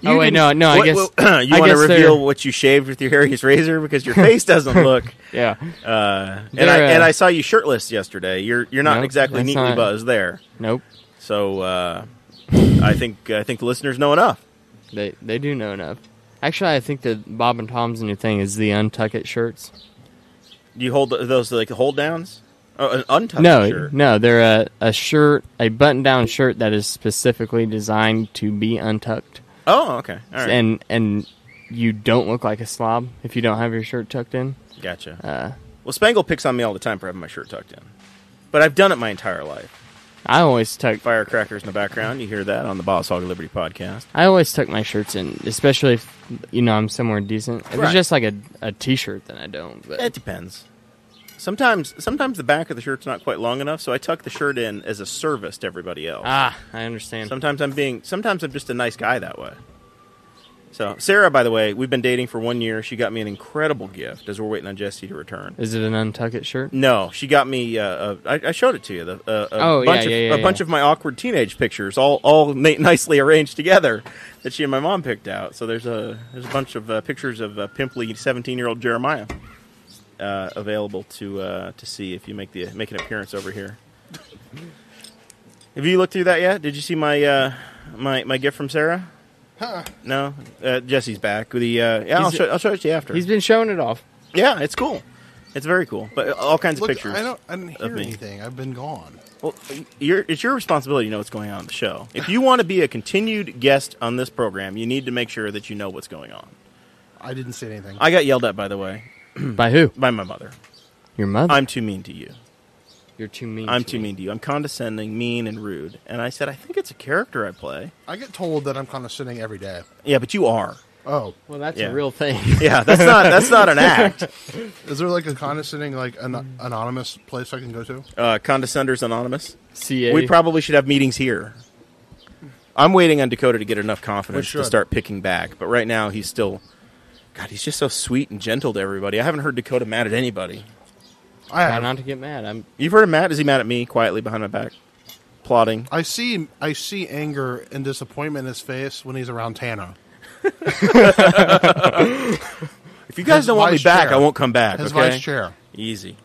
I guess you want to reveal what you shaved with your Harry's razor because your face doesn't look. Yeah. And I saw you shirtless yesterday. You're not exactly neatly buzzed there. Nope. So I think the listeners know enough. They do know enough. Actually, I think that Bob and Tom's new thing is the untuck it shirts. Do you hold those like hold downs? Oh, an untucked shirt? No, they're a shirt, a button down shirt that is specifically designed to be untucked. Oh, okay. All right. And you don't look like a slob if you don't have your shirt tucked in. Gotcha. Well, Spangle picks on me all the time for having my shirt tucked in, but I've done it my entire life. I always tuck firecrackers in the background. You hear that on the Boss Hog of Liberty podcast. I always tuck my shirts in, especially if I'm somewhere decent. If it's just like a t-shirt, then I don't. But it depends. Sometimes the back of the shirt's not quite long enough, so I tuck the shirt in as a service to everybody else. I understand. Sometimes I'm just a nice guy that way. So, Sarah, by the way, we've been dating for 1 year. She got me an incredible gift as we're waiting on Jesse to return. Is it an untuck it shirt? No, she got me. I showed it to you. A bunch of my awkward teenage pictures, all nicely arranged together, that she and my mom picked out. So there's a bunch of pictures of pimply 17-year-old Jeremiah available to see if you make an appearance over here. Have you looked through that yet? Did you see my my gift from Sarah? Huh. No, Jesse's back. I'll show it to you after. He's been showing it off. Yeah, it's cool. It's very cool. But all kinds of pictures. I didn't hear anything. I've been gone. Well, it's your responsibility to know what's going on in the show. If you want to be a continued guest on this program, you need to make sure that you know what's going on. I didn't say anything. I got yelled at, by the way. By who? By my mother. Your mother? I'm too mean to you. You're too mean I'm too mean to you. I'm condescending, mean, and rude. And I said, I think it's a character I play. I get told that I'm condescending every day. Yeah, but you are. Oh. Well, that's a real thing. Yeah, that's not an act. Is there like a condescending, like an anonymous place I can go to? Condescenders Anonymous. CA. We probably should have meetings here. I'm waiting on Dakota to get enough confidence to start picking back. But right now, he's still... God, he's just so sweet and gentle to everybody. I haven't heard Dakota mad at anybody. Try not to get mad. You've heard him mad? Is he mad at me quietly behind my back? Plotting? I see anger and disappointment in his face when he's around Tana. If you guys don't want me back, I won't come back. His okay? vice chair. Easy.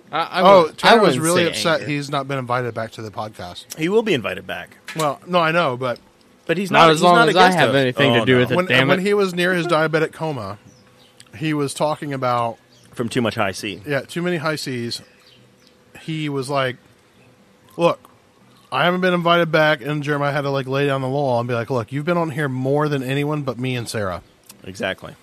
Tana was really upset he's not been invited back to the podcast. He will be invited back. Well, no, I know, but he's not as long as I have anything to do with it. When he was near his diabetic coma, he was talking about from too much high C. Yeah, too many high C's. He was like, "Look, I haven't been invited back," and Jeremiah had to like lay down the law and be like, "Look, you've been on here more than anyone but me and Sarah." Exactly.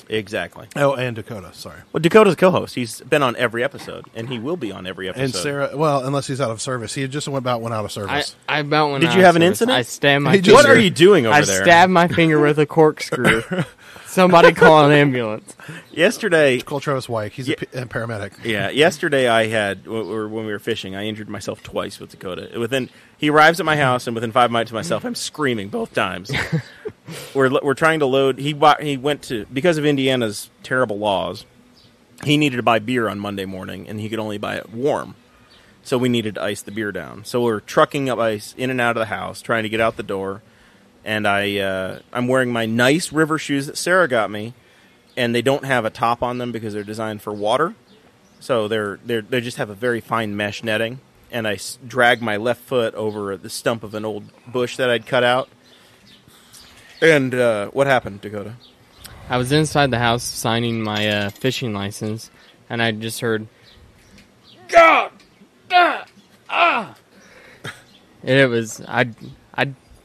Exactly. Oh, and Dakota. Sorry. Well, Dakota's co-host. He's been on every episode, and he will be on every episode. And Sarah, well, unless he's out of service. He just went out of service. I about went. Did you have an incident? I stabbed my. What are you doing over there? I stabbed my finger with a corkscrew. Somebody call an ambulance. Yesterday... Call Travis White. He's a paramedic. Yeah. Yesterday I had... When we were fishing, I injured myself twice with Dakota. He arrives at my house, and within 5 minutes of myself, I'm screaming both times. We're trying to load... He went to... Because of Indiana's terrible laws, he needed to buy beer on Monday morning, and he could only buy it warm. So we needed to ice the beer down. So we're trucking up ice in and out of the house, trying to get out the door. And I'm wearing my nice river shoes that Sarah got me, and they don't have a top on them because they're designed for water. So they just have a very fine mesh netting. And I drag my left foot over the stump of an old bush that I'd cut out. And what happened, Dakota? I was inside the house signing my fishing license, and I just heard, God, and it was I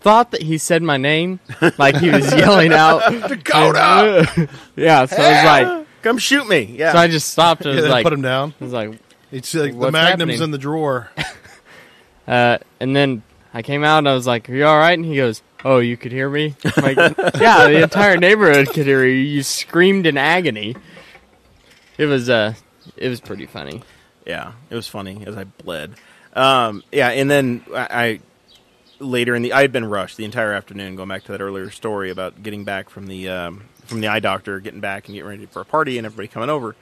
thought that he said my name, like he was yelling out, Dakota! Yeah, so I was like, Come shoot me. Yeah. so I just stopped and Yeah, was they like, put him down. I was like, It's like the What's magnum's happening? in the drawer. and then I came out and I was like, "Are you all right?" And he goes, "Oh, you could hear me?" I'm like, yeah, the entire neighborhood could hear you. You screamed in agony. It was pretty funny. Yeah, it was funny as I bled. Yeah, and then I later I had been rushed the entire afternoon. Going back to that earlier story about getting back from the eye doctor, getting back and getting ready for a party, and everybody coming over,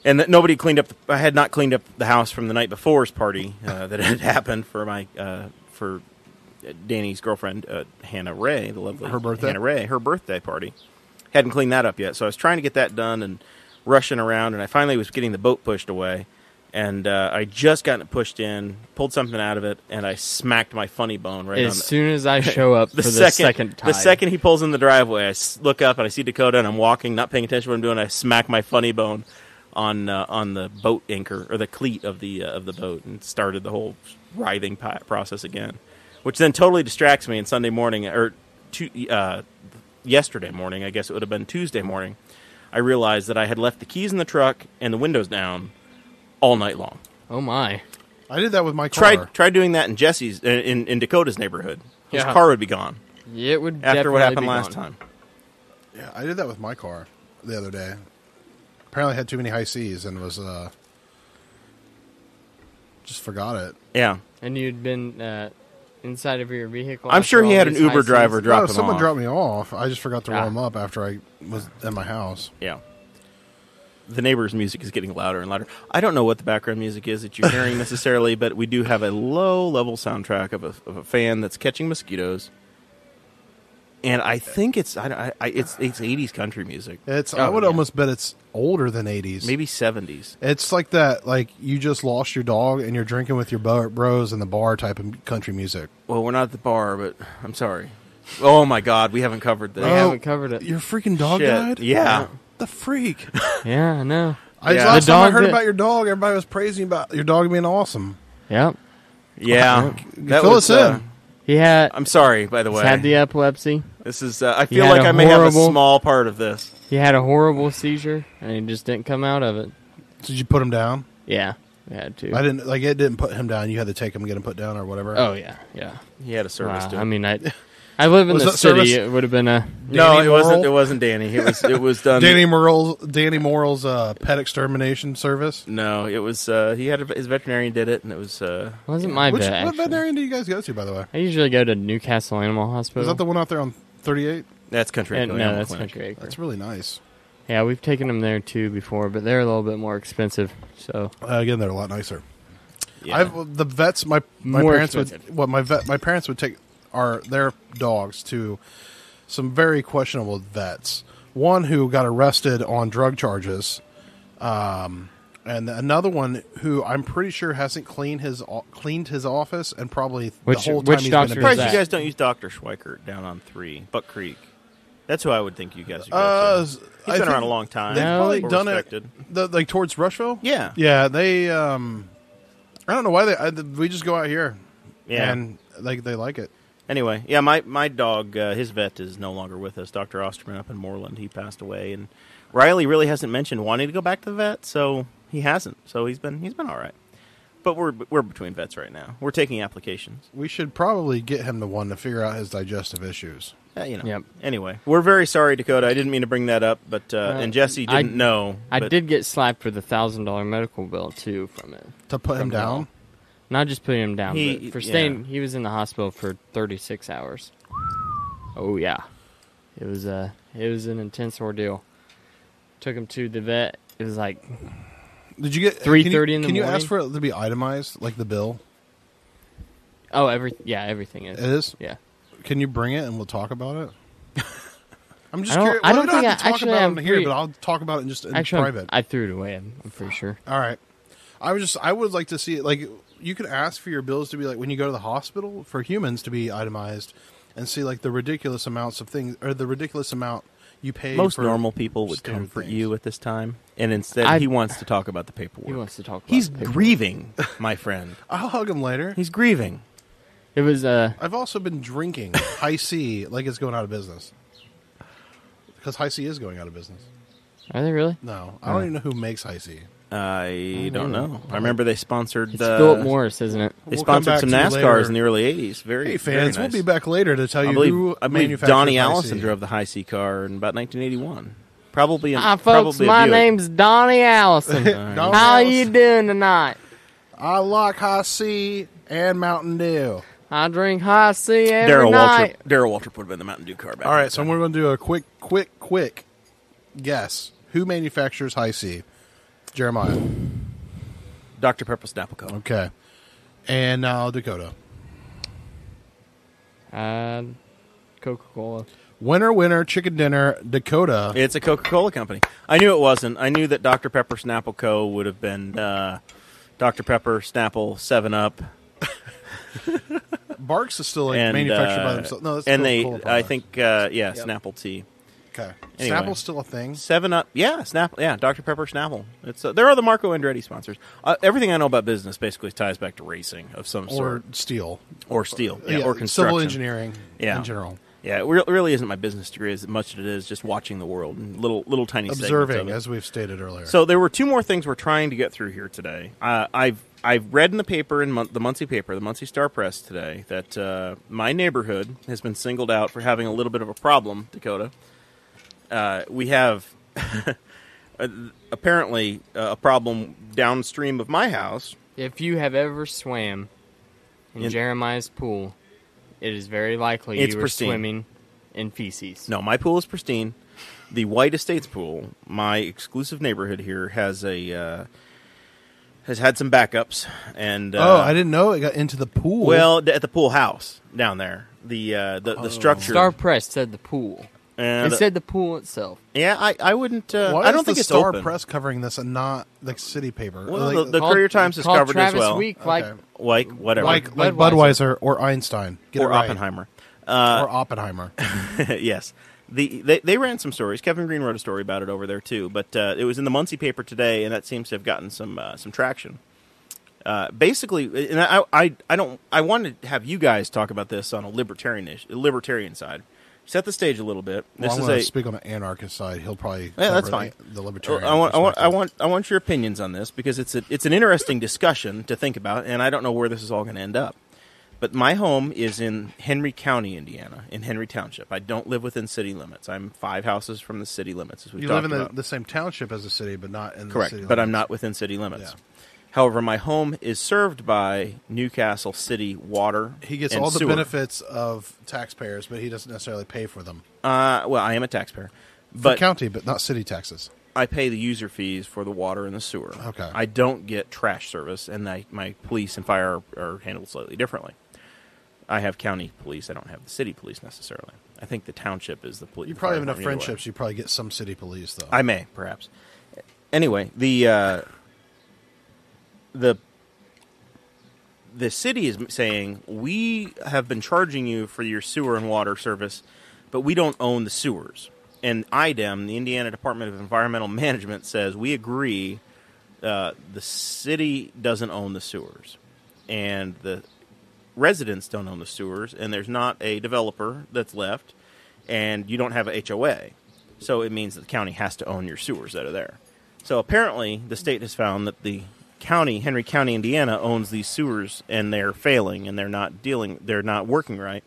and that nobody cleaned up. I had not cleaned up the house from the night before's party that had happened for my for Danny's girlfriend Hannah Ray, the lovely Her birthday? Hannah Ray, her birthday party. Hadn't cleaned that up yet, so I was trying to get that done and rushing around, and I finally was getting the boat pushed away. And I just got it pushed in, pulled something out of it, and I smacked my funny bone right on As soon as I show up for the second time. The second he pulls in the driveway, I look up and I see Dakota, and I'm walking, not paying attention to what I'm doing. I smack my funny bone on the boat anchor, or the cleat of the boat, and started the whole writhing process again, which then totally distracts me. And Sunday morning, or yesterday morning, I guess it would have been Tuesday morning, I realized that I had left the keys in the truck and the windows down all night long. Oh my! I did that with my car. Tried doing that in Jesse's in Dakota's neighborhood. His Yeah. car would be gone It would after what definitely happened be last gone. time. Yeah, I did that with my car the other day. Apparently, I had too many high C's and was just forgot it. Yeah, And you'd been inside of your vehicle. I'm after sure he all had an these Uber high driver seas? drop No, him someone off. dropped me off. I just forgot to Ah. roll him up after I was at my house. Yeah. The neighbor's music is getting louder and louder. I don't know what the background music is that you're hearing necessarily, but we do have a low-level soundtrack of a fan that's catching mosquitoes. And I think it's 80s country music, I would yeah. almost bet it's older than 80s. maybe 70s. It's like that, like you just lost your dog and you're drinking with your bros in the bar type of country music. Well, we're not at the bar, but I'm sorry. Oh my God, we haven't covered this. We haven't covered it. Your freaking dog Shit. died? Yeah. The freak. Yeah, I know. Yeah. Last The time I dog heard that- about your dog, everybody was praising about your dog being awesome. Yep. Yeah. That Fill was, us in. He had. I'm sorry, by the way. He's had the epilepsy. This is. I He feel had like a I may have a horrible- small part of this. He had a horrible seizure, and he just didn't come out of it. Did you put him down? Yeah, we had to. I didn't. Like it didn't put him down. You had to take him, get him put down, or whatever. Oh yeah, yeah. He had a service Wow. too. I mean, I live in Was the that city. service? It would have been a. no, Danny it wasn't. Morrell? It wasn't Danny. It was done. Danny Morrell's pet extermination service. No, it was. He had his veterinarian did it, and it was. Wasn't my What vet. Actually. veterinarian do you guys go to, by the way? I usually go to Newcastle Animal Hospital. Is that the one out there on 38? That's Country And, Acre no, Animal that's Clinic. Country Acre. That's really nice. Yeah, we've taken them there too before, but they're a little bit more expensive. So Again, they're a lot nicer. Yeah. The vets. My More parents expensive. would. Well, my parents would take their dogs to some very questionable vets. One who got arrested on drug charges, and another one who I'm pretty sure hasn't cleaned his office, and probably Which- the whole time which he's doctor been I'm is in surprised that? you guys don't use Dr. Schweikert down on 3 Buck Creek. That's who I would think you guys would go Uh, to. He's I been think around a long time. They've No, probably Well done respected. it like towards Rushville. Yeah. Yeah, they. I don't know why we just go out here. Yeah. and they like it. Anyway, yeah, my dog, his vet is no longer with us. Dr. Osterman up in Moreland, he passed away, and Riley really hasn't mentioned wanting to go back to the vet, so he hasn't. So he's been all right. But we're between vets right now. We're taking applications. We should probably get him the one to figure out his digestive issues. Yep. Anyway, we're very sorry, Dakota. I didn't mean to bring that up, but and Jesse didn't know. I but did get slapped with a $1,000 medical bill too from it. To put him From down? Hall. Not just putting him down, He- but for yeah. staying. He was in the hospital for 36 hours. Oh yeah, it was an intense ordeal. Took him to the vet. It was like Did you get 3:30 in the Can you morning? ask for it to be itemized, like the bill? everything is. It is. Yeah. Can you bring it and we'll talk about it? I'm just I don't- curious. I Well, don't we don't think have to I- talk actually, about I'm it here, pretty- but I'll talk about it in just in Actually, private. I threw it away. I'm pretty sure. All right. I would like to see it. Like, you could ask for your bills to be like when you go to the hospital for humans to be itemized, and see like the ridiculous amounts of things or the ridiculous amount you pay. most for normal people would standard comfort things. you at this time, and instead I- he wants to talk about the paperwork. He wants to talk about He's the paperwork. grieving, my friend. I'll hug him later. He's grieving. It was I've also been drinking High C like it's going out of business. Because High C is going out of business. Are they really? No, I don't even know who makes High C. I don't know. I remember they sponsored. It's Philip Morris, isn't it? They We'll come sponsored back some to you NASCARs later. in the early '80s. Very, Hey very fans, nice. we'll be back later to tell you who I believe manufactured Donnie High Allison C. drove the High C car in about 1981. Probably. Hi, folks. Probably a My Buick. name's Donnie Allison. Donnie How Allison. you doing tonight? I like High C and Mountain Dew. I drink High C every night. Darryl Waltrip would have been the Mountain Dew car back. All in right, the so time. we're going to do a quick guess. Who manufactures High C? Jeremiah. Dr. Pepper Snapple Cone. Okay. And now Dakota. Coca-Cola. Winner, chicken dinner, Dakota. It's a Coca-Cola company. I knew it wasn't. I knew that Dr. Pepper Snapple Co. would have been Dr. Pepper Snapple 7-Up. Barks is still like And, manufactured by themselves. No, that's and Coca-Cola I product. think, Snapple Tea. Okay. Anyway. Snapple's still a thing. 7-Up, yeah, Snapple, yeah, Dr. Pepper Snapple. It's there are the Marco Andretti sponsors. Everything I know about business basically ties back to racing of some Or sort, steel. or steel, or construction, Civil engineering Yeah. in general. Yeah, it really isn't my business degree as much as it is just watching the world and little tiny segments Observing, of it. as we've stated earlier. So there were two more things we're trying to get through here today. I've read in the paper, the Muncie paper, the Muncie Star Press today, that my neighborhood has been singled out for having a little bit of a problem, Dakota. We have apparently a problem downstream of my house. If you have ever swam in Jeremiah's pool, it is very likely It's you were pristine. swimming in feces. No, my pool is pristine. The White Estates pool, my exclusive neighborhood here, has had some backups, and I didn't know it got into the pool. well, at the pool house down there, the structure. Star Press said the pool. And It said the pool itself. yeah, I wouldn't. why I don't is think the it's Star open. Press covering this and not the city paper? Well, Like- the Courier Times has Called covered Travis as well. Week, Okay. Like whatever, like Budweiser. Budweiser or Einstein. Get or it right. Oppenheimer. Or Oppenheimer. Yes, they ran some stories. Kevin Green wrote a story about it over there too. But it was in the Muncie paper today, and that seems to have gotten some traction. Basically, and I wanted to have you guys talk about this on a libertarian side. Set the stage a little bit. Well, This I'm is going a to speak on the anarchist side. He'll probably Yeah, that's cover fine. the libertarian. I want your opinions on this because it's an interesting discussion to think about, and I don't know where this is all going to end up. But my home is in Henry County, Indiana, in Henry Township. I don't live within city limits. I'm 5 houses from the city limits, as we've You talked live in about. the same township as the city, but not in Correct, the city but I'm limits. not within city limits. Yeah. However, my home is served by Newcastle City Water. He gets and all the sewer. benefits of taxpayers, but he doesn't necessarily pay for them. Well, I am a taxpayer, For but county, but not city taxes. I pay the user fees for the water and the sewer. Okay. I don't get trash service, and my police and fire are handled slightly differently. I have county police. I don't have the city police necessarily. I think the township is the police. You probably have enough friendships. You probably get some city police, though. I may, perhaps. Anyway, the city is saying, we have been charging you for your sewer and water service, but we don't own the sewers. And IDEM, the Indiana Department of Environmental Management, says, we agree the city doesn't own the sewers. And the residents don't own the sewers, and there's not a developer that's left, and you don't have a HOA. So it means that the county has to own your sewers that are there. So apparently the state has found that the county, Henry County, Indiana, owns these sewers, and they're failing, and they're not working right.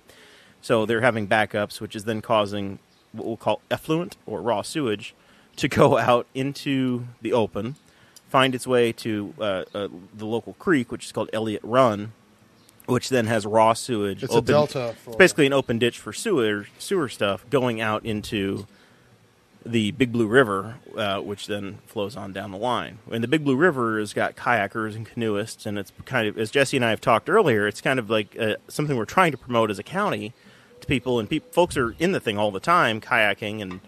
So they're having backups, which is then causing what we'll call effluent or raw sewage to go out into the open, find its way to the local creek, which is called Elliott Run, which then has raw sewage. It's a delta. It's basically an open ditch for sewer stuff going out into the Big Blue River, which then flows on down the line. And the Big Blue River has got kayakers and canoeists, and it's kind of, as Jesse and I have talked earlier, it's kind of like something we're trying to promote as a county to people, and folks are in the thing all the time, kayaking, and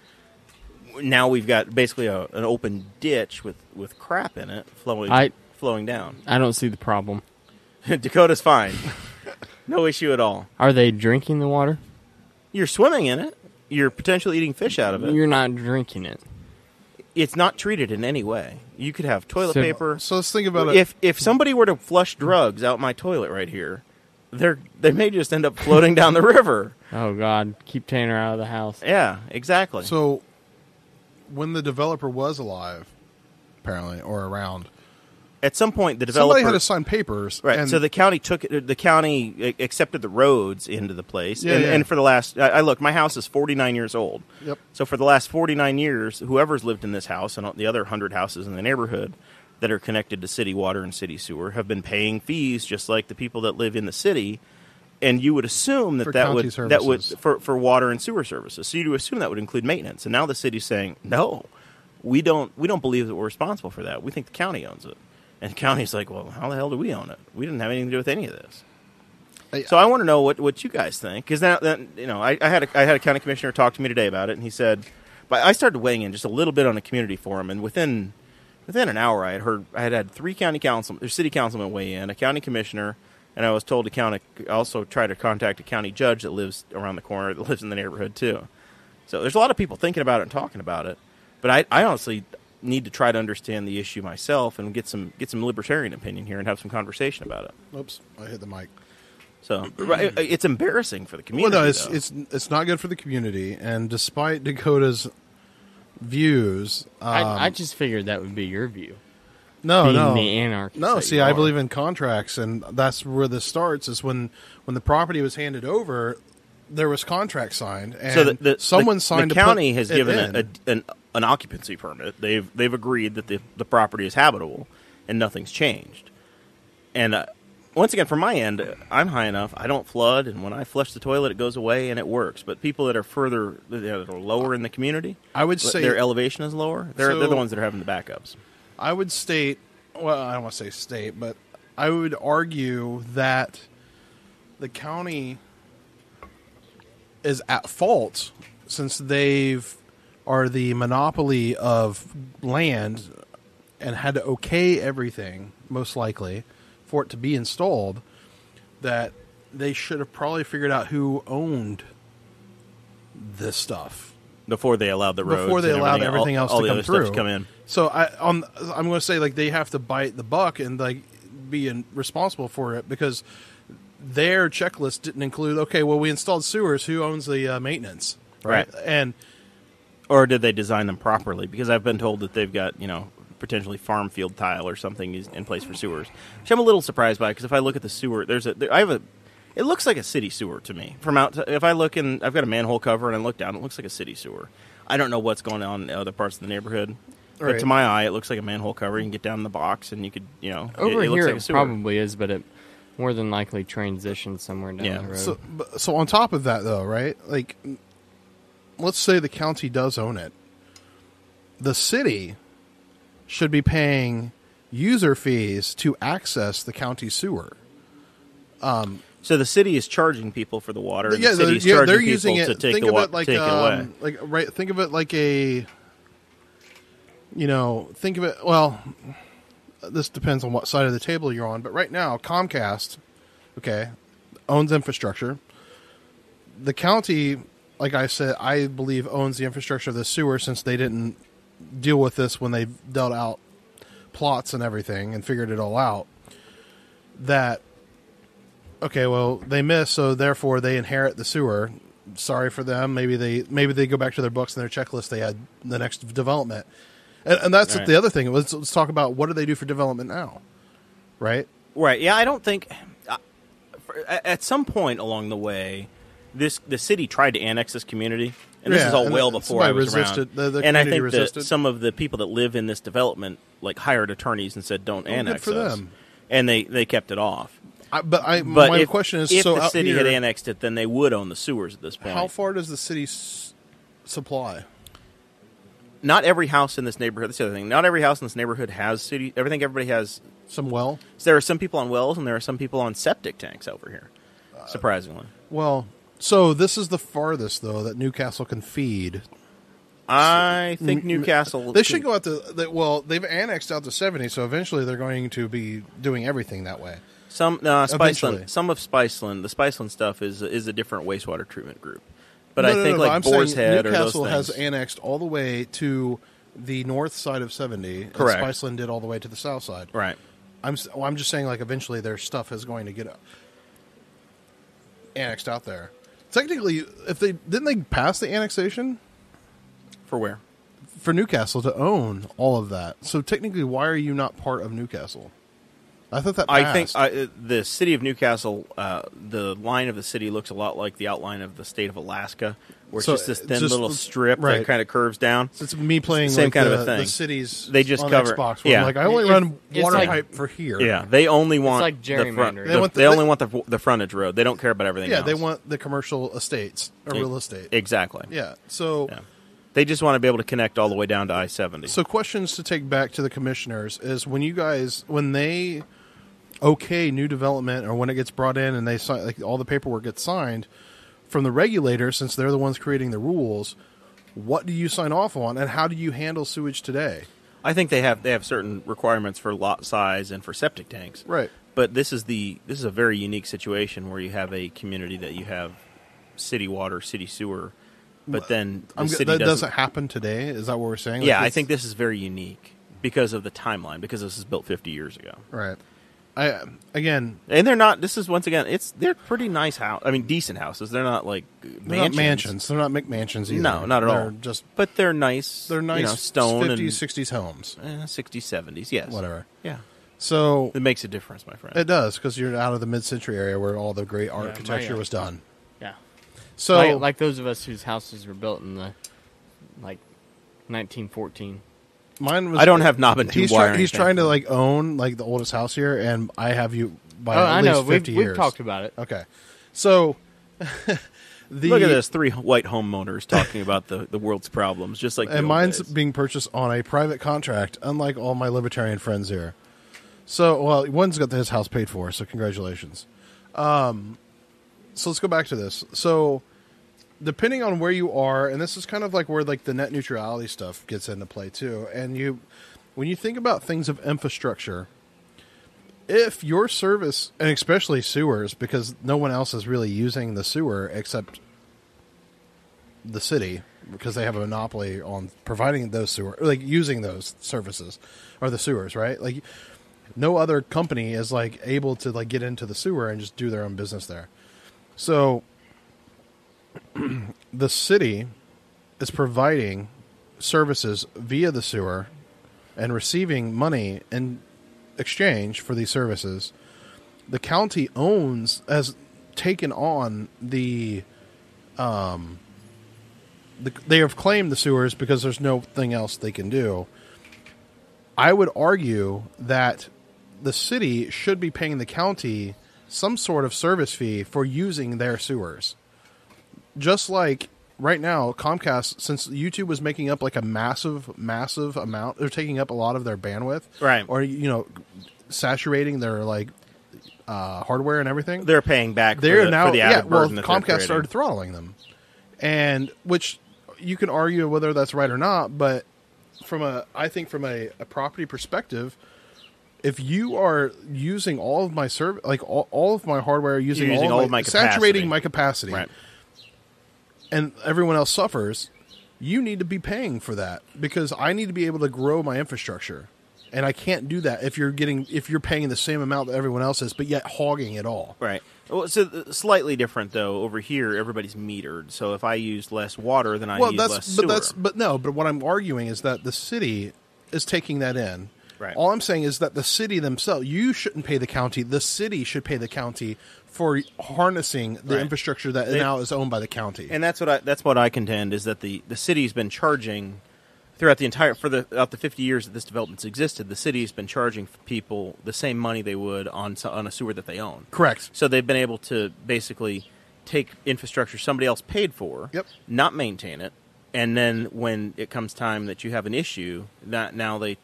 now we've got basically an open ditch with crap in it flowing down. I don't see the problem. Dakota's fine. No issue at all. Are they drinking the water? You're swimming in it. You're potentially eating fish out of it. You're not drinking it. It's not treated in any way. You could have toilet paper. So let's think about it. If somebody were to flush drugs out my toilet right here, they may just end up floating down the river. Oh God, keep Tanner out of the house. Yeah, exactly. So, when the developer was alive, apparently, or around, at some point, the developer somebody had to sign papers, right? And So the county accepted the roads into the place, Yeah, and for the last, I look, my house is 49 years old. Yep. So for the last 49 years, whoever's lived in this house and the other 100 houses in the neighborhood that are connected to city water and city sewer have been paying fees just like the people that live in the city. And you would assume For that county would services. for water and sewer services. So you would assume that would include maintenance. And now the city's saying, no, we don't believe that we're responsible for that. We think the county owns it. And the county's like, well, how the hell do we own it? We didn't have anything to do with any of this. So I want to know what you guys think, because now I had a county commissioner talk to me today about it, and he said, but I started weighing in just a little bit on a community forum, and within an hour I had 3 city councilmen weigh in, a county commissioner, and I was told to also try to contact a county judge that lives around the corner, that lives in the neighborhood too. So there's a lot of people thinking about it and talking about it, but I honestly need to try to understand the issue myself and get some libertarian opinion here and have some conversation about it. oops, I hit the mic. So it's embarrassing for the community. Well, no, it's not good for the community, and despite Dakota's views, I just figured that would be your view. no, being no, the anarchist no. that See, you I are. believe in contracts, and that's where this starts. Is when the property was handed over, there was contract signed, and so someone signed. The county to put has it given in. an occupancy permit. They've agreed that the property is habitable and nothing's changed. And once again, from my end, I'm high enough. I don't flood, and when I flush the toilet, it goes away and it works. But people that are that are lower in the community, I would say their elevation is lower. They're the ones that are having the backups. I would state, well, I don't want to say state, but I would argue that the county is at fault since are the monopoly of land and had to okay everything, most likely, for it to be installed, that they should have probably figured out who owned this stuff Before they allowed the roads, before they and allowed everything else all to the come other stuff through. to come in. So I'm going to say like they have to bite the buck and like be responsible for it because their checklist didn't include. Okay, well we installed sewers. Who owns the maintenance? Right. And Or did they design them properly? Because I've been told that they've got potentially farm field tile or something in place for sewers, which I'm a little surprised by. Because if I look at the sewer, it looks like a city sewer to me. If I look in, I've got a manhole cover and I look down, it looks like a city sewer. I don't know what's going on in other parts of the neighborhood, but Right. to my eye, it looks like a manhole cover. You can get down in the box and you could, Over it looks here, like a it sewer. probably is, but it more than likely transitions somewhere down Yeah. the road. so on top of that though, right? Like, let's say the county does own it. The city should be paying user fees to access the county sewer. So the city is charging people for the water. And Yeah, the city's they're charging using people it. to take Think the of water, it like take it away. right. Think of it like a. Think of it. Well, this depends on what side of the table you're on. But right now, Comcast, owns infrastructure. The county, like I said, I believe owns the infrastructure of the sewer since they didn't deal with this when they dealt out plots and everything and figured it all out. That. Okay, well, they missed, so therefore they inherit the sewer. Sorry for them. Maybe they go back to their books and their checklist. They had the next development, and that's Right. the other thing. Let's talk about what do they do for development now, right? Right. Yeah, I don't think at some point along the way, the city tried to annex this community, and this Yeah, is all and well then before I was resisted. around. The and I community think resisted. that some of the people that live in this development hired attorneys and said, "Don't annex good for us," them. and they kept it off. But But my question is, if so the out city here, had annexed it, then they would own the sewers at this point. how far does the city supply? Not every house in this neighborhood. That's the other thing. Not every house in this neighborhood has city. Everybody has. Some well? So there are some people on wells, and there are some people on septic tanks over here. Surprisingly, Well, so this is the farthest though that Newcastle can feed. I think Newcastle. They should go out to. Well, they've annexed out to 70, so eventually they're going to be doing everything that way. Spiceland. Eventually. Some of Spiceland. The Spiceland stuff is a different wastewater treatment group. But No, I think I'm Boar's saying Head or those Newcastle has things. annexed all the way to the north side of 70. Correct. And Spiceland did all the way to the south side. Right. I'm just saying, like, eventually their stuff is going to get up. annexed out there. Technically, if they didn't they pass the annexation For where? for Newcastle to own all of that. So technically, why are you not part of Newcastle? I thought that passed. I think the city of Newcastle, the line of the city looks a lot like the outline of the state of Alaska, where it's So just this thin just- little strip right. that kind of curves down. So it's me playing Same like kind of the, a thing. the cities They just on cover- Xbox. Where yeah. I'm like, I only It- run it's water like- pipe for here. Yeah, they only want like the front. gerrymandering. They only want the frontage road. They don't care about everything Yeah, else. they want the commercial estates or real estate. Exactly. Yeah. So Yeah. They just want to be able to connect all the way down to I-70. So questions to take back to the commissioners is when they okay new development or when it gets brought in and they sign, like all the paperwork gets signed from the regulators, since they're the ones creating the rules, what do you sign off on and how do you handle sewage today? I think they have certain requirements for lot size and for septic tanks. Right. But this is a very unique situation where you have a community that you have city water, city sewer, but then the city that doesn't. doesn't happen today. Is that what we're saying? Yeah, Like, I it's- think this is very unique because of the timeline, because this was built 50 years ago. right. And they're not. This is once again. They're pretty nice house. I mean, decent houses. They're not like mansions. They're not mansions. They're not McMansions either. No, not at They're all. Just But they're nice. they're nice you know, stone 50s, and 60s homes. 60s, 70s. Yes, Whatever. Yeah, So it makes a difference, my friend. it does, because you're out of the mid-century area where all the great my, architecture was done. Yeah. So Like those of us whose houses were built in the 1914. mine was. I don't have knob and tube He's, wiring. he's trying to like own like the oldest house here, and I have you by Oh, at I least know. 50 years. We've talked about it. Okay, so Look at this, 3 white homeowners talking about the world's problems, just like the and old mine's days. being purchased on a private contract, unlike all my libertarian friends here. So, well, one's got his house paid for, so congratulations. So let's go back to this. So, depending on where you are, and this is kind of like where like the net neutrality stuff gets into play too. And when you think about things of infrastructure, if your service, and especially sewers, because no one else is really using the sewer except the city, because they have a monopoly on providing those sewer, like using those services or the sewers, right? Like no other company is like able to like get into the sewer and just do their own business there. So the city is providing services via the sewer and receiving money in exchange for these services. The county has taken on they have claimed the sewers because there's nothing else they can do. I would argue that the city should be paying the county some sort of service fee for using their sewers. Just like right now, Comcast, since YouTube was making up like a massive amount, they're taking up a lot of their bandwidth. Right. Or, saturating their like hardware and everything. They're paying back for They're the, now, for the added burden that they're Comcast creating. started throttling them. And which you can argue whether that's right or not, but I think from a property perspective, if you are using all of my all of my hardware, using You're using all of my capacity. saturating my capacity, Right. and everyone else suffers, you need to be paying for that because I need to be able to grow my infrastructure, and I can't do that if you're paying the same amount that everyone else is, but yet hogging it all. Right. Well, so slightly different though. Over here, everybody's metered. So if I use less water, then I use less sewer. But what I'm arguing is that the city is taking that in. Right. All I'm saying is that the city themselves, you shouldn't pay the county. The city should pay the county for harnessing the Right. infrastructure that now is owned by the county. And that's what I contend is that the city's been charging throughout the 50 years that this development's existed. The city's been charging people the same money they would on a sewer that they own. Correct. So they've been able to basically take infrastructure somebody else paid for, Yep. not maintain it, and then when it comes time that you have an issue, now they,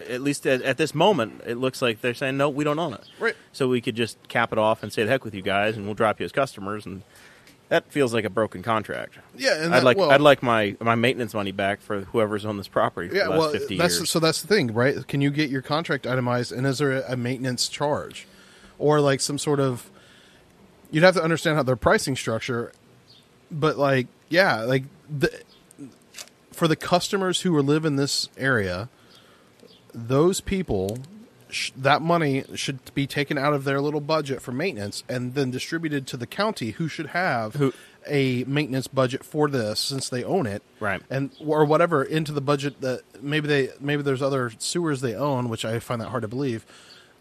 at least at this moment, it looks like they're saying, no, we don't own it. Right. So we could just cap it off and say the heck with you guys, and we'll drop you as customers, and that feels like a broken contract. Yeah, and I'd like my maintenance money back for whoever's on this property for the last 50 years. So that's the thing, right? Can you get your contract itemized, and is there a maintenance charge, or like some sort of? You'd have to understand how their pricing structure, but for the customers who live in this area, those people that money should be taken out of their little budget for maintenance and then distributed to the county, who should have a maintenance budget for this since they own it, Right. And or whatever into the budget that maybe there's other sewers they own, which I find that hard to believe.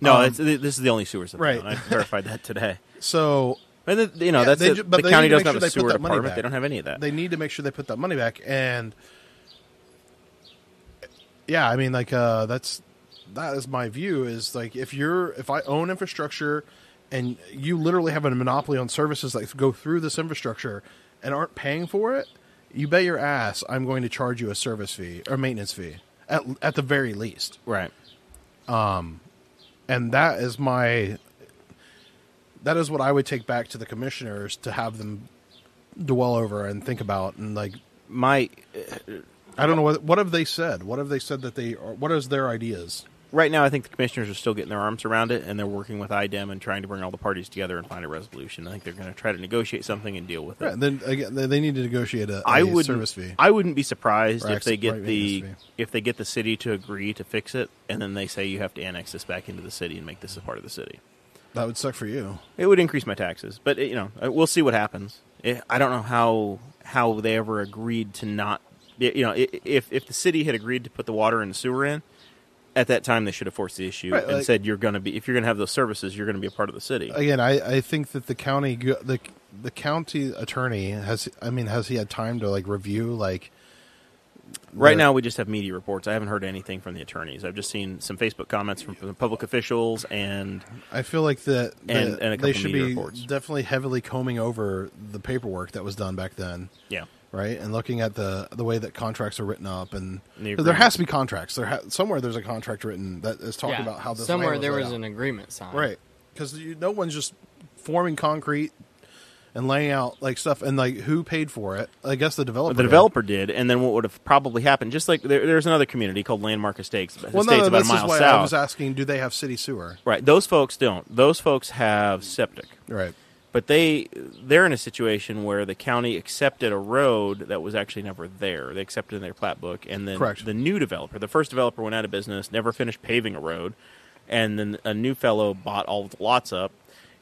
No, this is the only sewers that Right. they own. I verified that today. So, And the yeah, that's they it. ju- but The they county need to doesn't make have sure a they put sewer that money department. back. They don't have any of that. they need to make sure they put that money back. And yeah, I mean, like that is my view. Is like if I own infrastructure, and you literally have a monopoly on services that go through this infrastructure and aren't paying for it, you bet your ass I'm going to charge you a service fee or maintenance fee at the very least. Right. And that is what I would take back to the commissioners to have them dwell over and think about. And like My I don't know what have they said. What have they said that they are? What is their ideas? right now, I think the commissioners are still getting their arms around it, and they're working with IDEM and trying to bring all the parties together and find a resolution. I think they're going to try to negotiate something and deal with it. Yeah, then again, they need to negotiate a service fee. I wouldn't be surprised Or if they get maintenance fee. if they get the city to agree to fix it, and then they say you have to annex this back into the city and make this a part of the city. That would suck for you. It would increase my taxes, but we'll see what happens. I don't know how they ever agreed to not. If the city had agreed to put the water and the sewer in, at that time they should have forced the issue and said if you're going to have those services, you're going to be a part of the city. Again, I think that the county attorney has he had time to review Right now, we just have media reports. I haven't heard anything from the attorneys. I've just seen some Facebook comments from public officials, and I feel like and a couple they should media be reports. definitely heavily combing over the paperwork that was done back then. Yeah. Right, and looking at the way that contracts are written up, and The there has to be contracts. Somewhere there's a contract written that is talking about how this somewhere land there laid was out. an agreement signed. Right, because no one's just forming concrete and laying out stuff, and who paid for it? I guess the developer. The developer did, and then what would have probably happened? Just like there's another community called Landmark Estates. Well, about this a mile is why south. I was asking: do they have city sewer? Right, those folks don't. Those folks have septic. Right. But they're in a situation where the county accepted a road that was actually never there. They accepted it in their plat book, and then Correct. the new developer, the first developer, went out of business, never finished paving a road, and then a new fellow bought all of the lots up,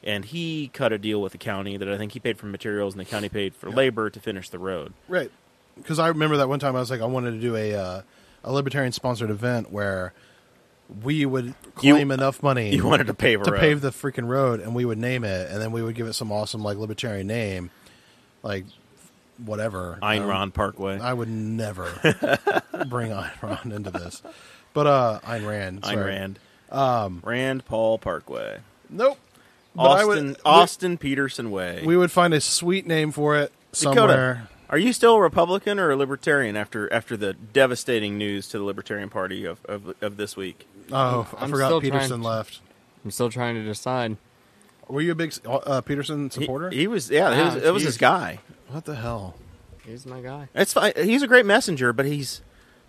and he cut a deal with the county that I think he paid for materials and the county paid for labor to finish the road. Right. Because I remember that one time I was I wanted to do a libertarian sponsored event where we would claim enough money. You wanted to pave a road. pave the freaking road, and we would name it, and then we would give it some awesome libertarian name, whatever. Ayn Rand Parkway. I would never bring Ayn Rand into this, but Ayn Rand. Ayn Sorry. Rand. Rand Paul Parkway. Nope. But Austin Peterson Way. we would find a sweet name for it Dakota, somewhere. are you still a Republican or a Libertarian after the devastating news to the Libertarian Party of this week? Oh, I I'm forgot still Peterson trying- left. I'm still trying to decide. Were you a big Peterson supporter? He was, Wow, it was his guy. What the hell? He's my guy. It's fine. He's a great messenger, but he's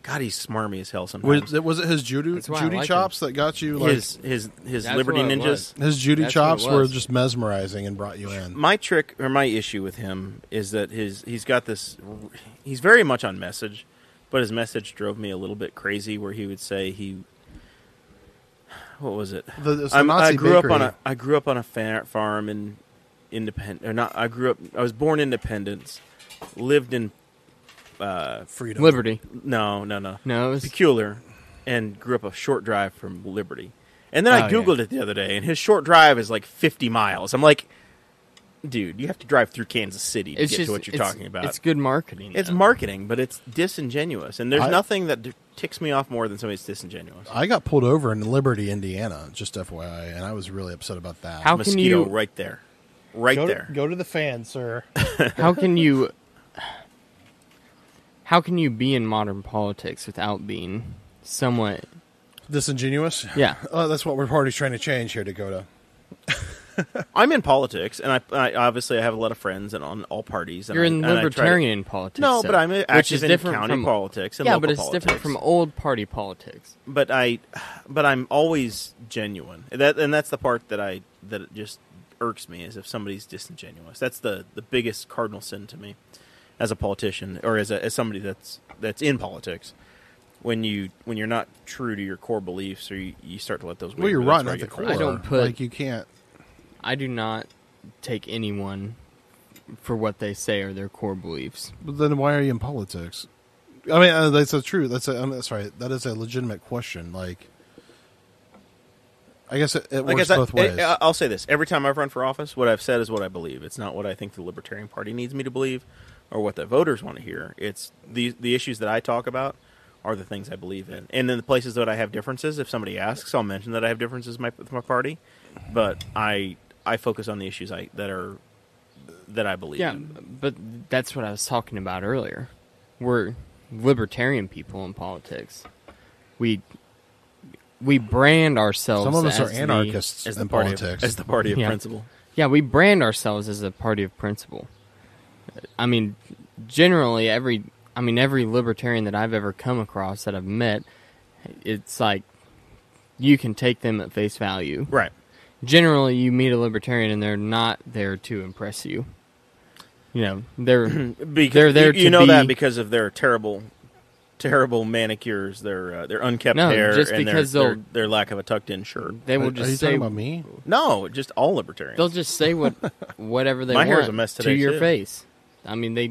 smarmy as hell sometimes. Was it his Judy That's why I Judy like chops that got you his That's Liberty what it Ninjas. was. his Judy That's what it chops were was. just mesmerizing and brought you in. My trick or my issue with him is that he's got this. He's very much on message, but his message drove me a little bit crazy. Where he would say what was it? I grew up on a farm in Independence. Or not. I was born in Independence, lived in Freedom. Liberty. no, No, it was Peculiar, and grew up a short drive from Liberty. And then I Oh, Googled it the other day, and his short drive is 50 miles. I'm like, dude, you have to drive through Kansas City to get to what you're talking about. It's good marketing. It's though. marketing, but it's disingenuous. And there's nothing that ticks me off more than somebody's disingenuous. I got pulled over in Liberty, Indiana, just FYI, and I was really upset about that. How can Mosquito you right there. Right there. Go to the fan, sir. How can you be in modern politics without being somewhat? Disingenuous? Yeah. Oh, that's what we're already trying to change here, Dakota. I'm in politics, and I obviously I have a lot of friends and on all parties. And You're in and I try to- libertarian politics. No, though, but I'm which active is in different county from politics and yeah, local but it's politics. different from old party politics. But I'm always genuine. That's the part that it just irks me is if somebody's disingenuous. That's the biggest cardinal sin to me as a politician or as somebody that's in politics. when you're not true to your core beliefs, or you start to let those. Well, you're that's rotten where at the get core. hurt. I don't put- like you can't. I do not take anyone for what they say or their core beliefs. But then why are you in politics? I mean, that's a true. Sorry, that is a legitimate question. Like, I guess it works both ways. I'll say this: every time I've run for office, what I've said is what I believe. It's not what I think the Libertarian Party needs me to believe, or what the voters want to hear. It's the issues that I talk about are the things I believe in. And in the places that I have differences, if somebody asks, I'll mention that I have differences with my party. But I focus on the issues that I believe in. Yeah, but that's what I was talking about earlier. We're libertarian people in politics. We brand ourselves. Some of us as are anarchists As in the party politics. as the party of Yeah. principle. Yeah, we brand ourselves as a party of principle. I mean, generally, every libertarian that I've ever come across that I've met, it's like you can take them at face value. Right. Generally, you meet a libertarian and they're not there to impress you. You know, they're there you to know be, that because of their terrible manicures, their unkept No, hair, just and because their lack of a tucked-in shirt. they will Are just you say talking about me? No, just all libertarians. they'll just say whatever they My want hair is a mess to today, your too. face. I mean,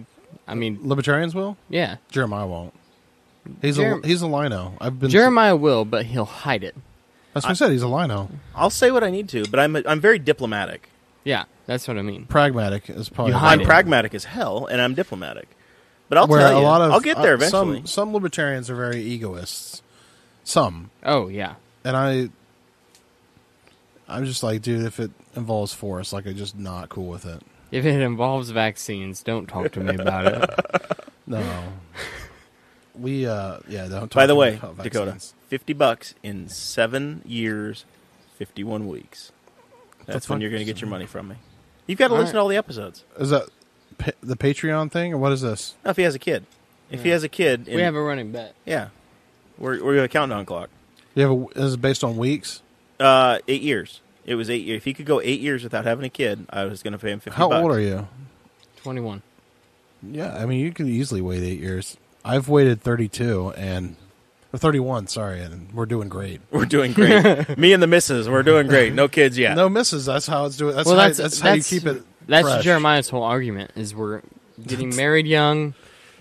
Libertarians will. yeah. Jeremiah won't. He's Jerem- a lino. I've been. Jeremiah will, but he'll hide it. That's what I said. He's a lino. I'll say what I need to, but I'm very diplomatic. Yeah, that's what I mean. Pragmatic is probably. You the hide I'm word. it. pragmatic as hell, and I'm diplomatic. But I'll Where tell you, I'll get there eventually. Some libertarians are very egoists. Some, Oh yeah. and I'm just like, dude, if it involves force, like, I'm just not cool with it. If it involves vaccines, don't talk to me about it. No. We don't talk By the to me way, about Dakota, vaccines. $50 in 7 years, 51 weeks. That's when fuck you're going to is get your money from me. You've got to All listen right. to all the episodes. Is that the Patreon thing, or what is this? No, if he has a kid. If he has a kid, We have a running bet. yeah, we have a countdown clock. Is it based on weeks? 8 years. It was 8 years. If he could go 8 years without having a kid, I was going to pay him $50. How old are you? 21. Yeah, I mean, you could easily wait 8 years. I've waited 32 or 31, sorry, and we're doing great. We're doing great. Me and the missus, we're doing great. No kids yet. No misses. That's how it's doing. That's Well, how you keep it. That's fresh. Jeremiah's whole argument is we're getting married young,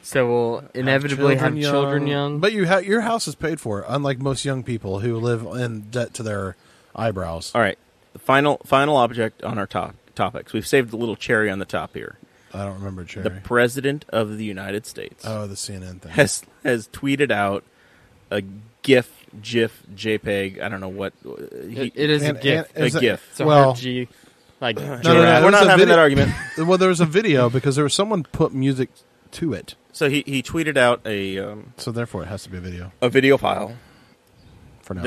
so we'll inevitably have children young. But your house is paid for, unlike most young people who live in debt to their eyebrows. All right. The final object on our topics. We've saved a little cherry on the top here. I don't remember Cherry. The President of the United States Oh, the CNN thing. has tweeted out a GIF, JPEG. I don't know what. It is And- a GIF. and- is A it- GIF. It's a well- G, like No, We're there's not a having video- that argument. Well, there was a video because there was someone put music to it, So he tweeted out so therefore it has to be a video a video file for now.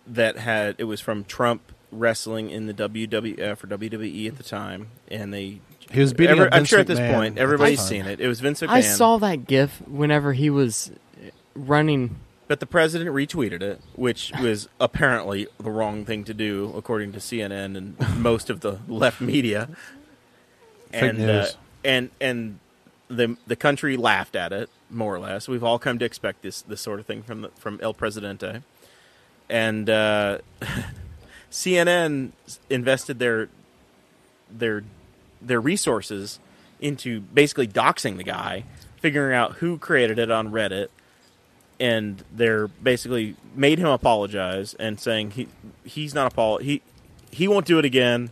that had it was from Trump wrestling in the WWF or WWE at the time, and he was beating up I'm Vince sure at this McMahon point at everybody's the time. seen it. It was Vince McMahon. I saw that GIF whenever he was running. But the president retweeted it, which was apparently the wrong thing to do, according to CNN and most of the left media. Fake news. And the country laughed at it, more or less. We've all come to expect this sort of thing from El Presidente. And CNN invested their resources into basically doxing the guy, figuring out who created it on Reddit, and they're basically made him apologize and saying he's not he won't do it again.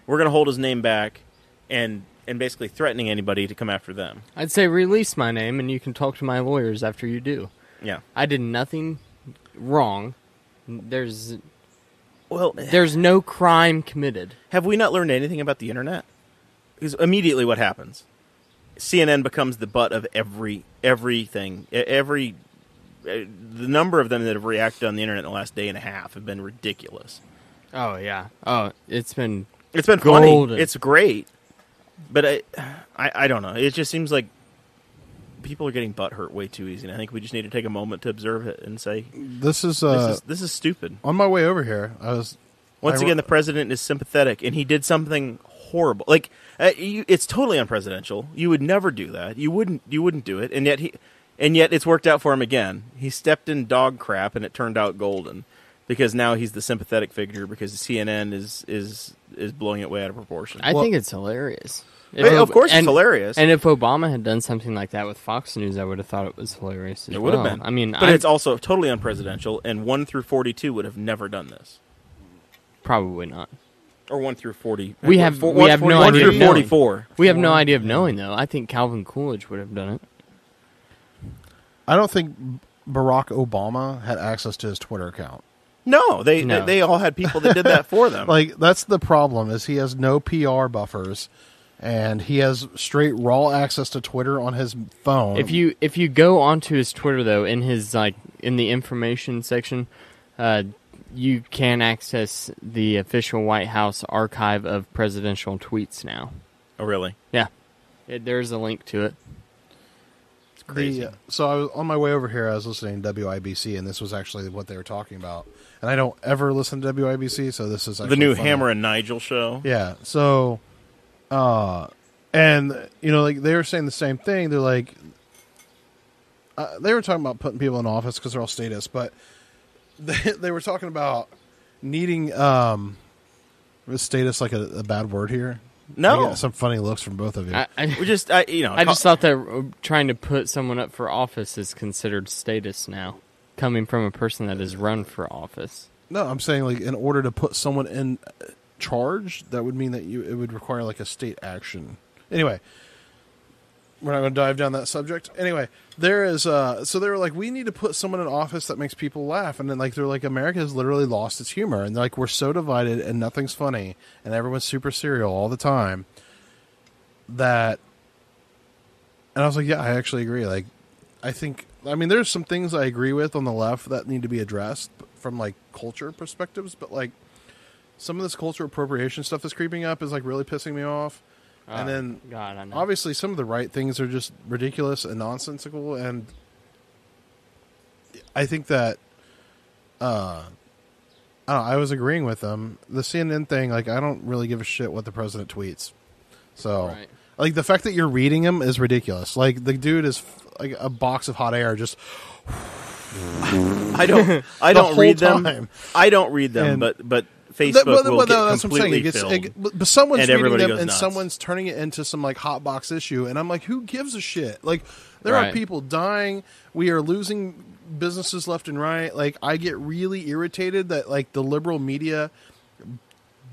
We're going to hold his name back, and basically threatening anybody to come after them. I'd say release my name and you can talk to my lawyers after you do. Yeah. I did nothing wrong. There's Well, no crime committed. have we not learned anything about the internet? Because immediately what happens? CNN becomes the butt of everything. The number of them that have reacted on the internet in the last day and a half have been ridiculous. Oh yeah. Oh, it's been It's been golden. funny. It's great. But I don't know. It just seems like people are getting butt hurt way too easy. And I think we just need to take a moment to observe it and say, This is this is stupid. on my way over here. Once again, the president is sympathetic, and he did something horrible. Like it's totally unpresidential. You would never do that. You wouldn't do it. And yet And yet it's worked out for him again. He stepped in dog crap, and it turned out golden. Because now he's the sympathetic figure because CNN is blowing it way out of proportion. I think it's hilarious. Of course it's hilarious. And if Obama had done something like that with Fox News, I would have thought it was hilarious as well. It would have been. I mean, but it's also totally unpresidential, and 1 through 42 would have never done this. Probably not. Or 1 through 40. We have no idea. 1 through 44. We have no idea of knowing, though. I think Calvin Coolidge would have done it. I don't think Barack Obama had access to his Twitter account. No, they all had people that did that for them. Like, that's the problem, is he has no PR buffers, and he has straight raw access to Twitter on his phone. If you go onto his Twitter, though, in his in the information section, you can access the official White House archive of presidential tweets now. Oh, really? Yeah. There's a link to it. It's crazy. So I was on my way over here, I was listening to WIBC, and this was actually what they were talking about. And I don't ever listen to WIBC, so this is actually the new funny. Hammer and Nigel show. Yeah. So, and like they were saying the same thing. They're like, they were talking about putting people in office because they're all statists, but they were talking about needing was status like a bad word here? No, I got some funny looks from both of you. I just thought that trying to put someone up for office is considered status now, coming from a person that has run for office. No, I'm saying like in order to put someone in charge, that would mean that it would require like a state action. Anyway, we're not going to dive down that subject. Anyway, there is so they were like, we need to put someone in office that makes people laugh, and then like they're like, America has literally lost its humor, and they're like, we're so divided and nothing's funny, and everyone's super serial all the time. And I was like, yeah, I actually agree. Like, I mean, there's some things I agree with on the left that need to be addressed from like culture perspectives, but like some of this culture appropriation stuff that's creeping up is like really pissing me off. And then, God, I know. obviously, some of the right things are just ridiculous and nonsensical. And I think that I was agreeing with them. The CNN thing, like, I don't really give a shit what the president tweets. So, Right. like, the fact that you're reading him is ridiculous. Like, the dude is like a box of hot air. Just I don't read them. time. I don't read them, but Facebook will get completely filled. But someone's and reading everybody them, goes and nuts. someone's turning it into some like hot box issue, and I'm like, who gives a shit? Like, there are Right. people dying. We are losing businesses left and right. Like, I get really irritated that like the liberal media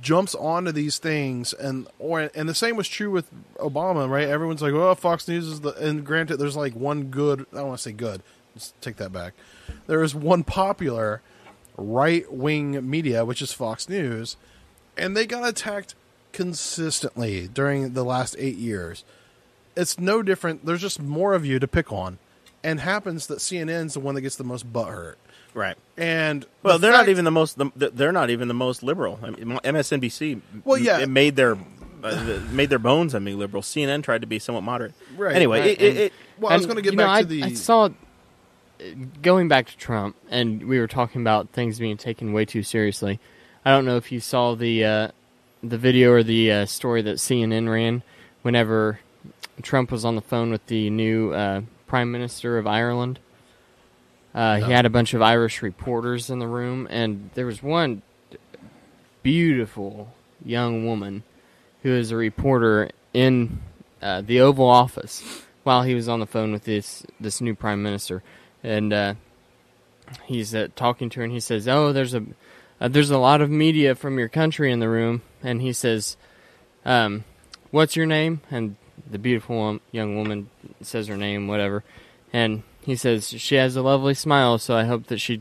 jumps onto these things, and the same was true with Obama, right? Everyone's like, oh, Fox News is and granted, there's like one good. I don't want to say good. Let's take that back. There is one popular right-wing media, which is Fox News, and they got attacked consistently during the last 8 years. It's no different. There's just more of you to pick on, and happens that CNN's the one that gets the most butthurt. Right. And well, they're not even the most. They're not even the most liberal. I mean, MSNBC. Well, yeah, it made their bones on being liberal. CNN tried to be somewhat moderate. Right. Anyway, Right. Well, I was going to get back to the. I saw, going back to Trump, and we were talking about things being taken way too seriously. I don't know if you saw the video or the story that CNN ran whenever Trump was on the phone with the new Prime Minister of Ireland. No. He had a bunch of Irish reporters in the room, and there was one beautiful young woman who is a reporter in the Oval Office while he was on the phone with this new Prime Minister. And he's talking to her, and he says, "Oh, there's a lot of media from your country in the room." And he says, "What's your name?" And the beautiful young woman says her name, whatever. And he says, "She has a lovely smile, so I hope that she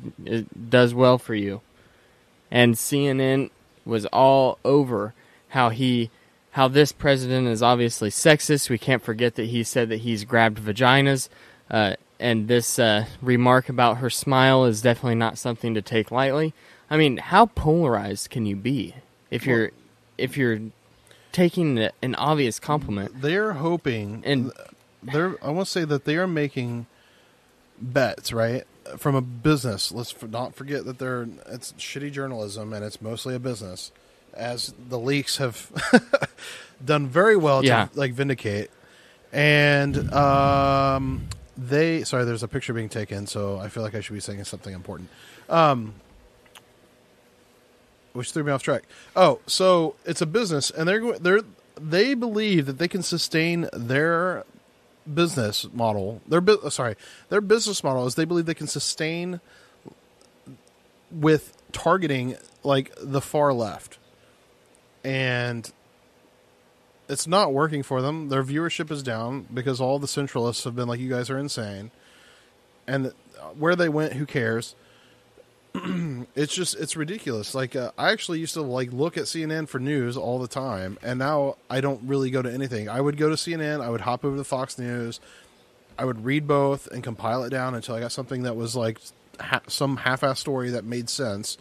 does well for you." And CNN was all over how this president is obviously sexist. We can't forget that he said that he's grabbed vaginas. And this remark about her smile is definitely not something to take lightly. I mean, how polarized can you be if you're taking an obvious compliment? They're hoping, and I want to say that they are making bets, right, from a business. Let's not forget that it's shitty journalism, and it's mostly a business, as the leaks have done very well to like vindicate. And There's a picture being taken, so I feel like I should be saying something important. Which threw me off track. Oh, so it's a business, and they believe that they can sustain their business model. Their business model is they believe they can sustain with targeting like the far left, and it's not working for them. Their viewership is down because all the centralists have been like, "You guys are insane," and where they went, who cares? It's ridiculous. Like I actually used to like look at CNN for news all the time, and now I don't really go to anything. I would go to CNN, I would hop over to Fox News, I would read both and compile it down until I got something that was like some half-ass story that made sense.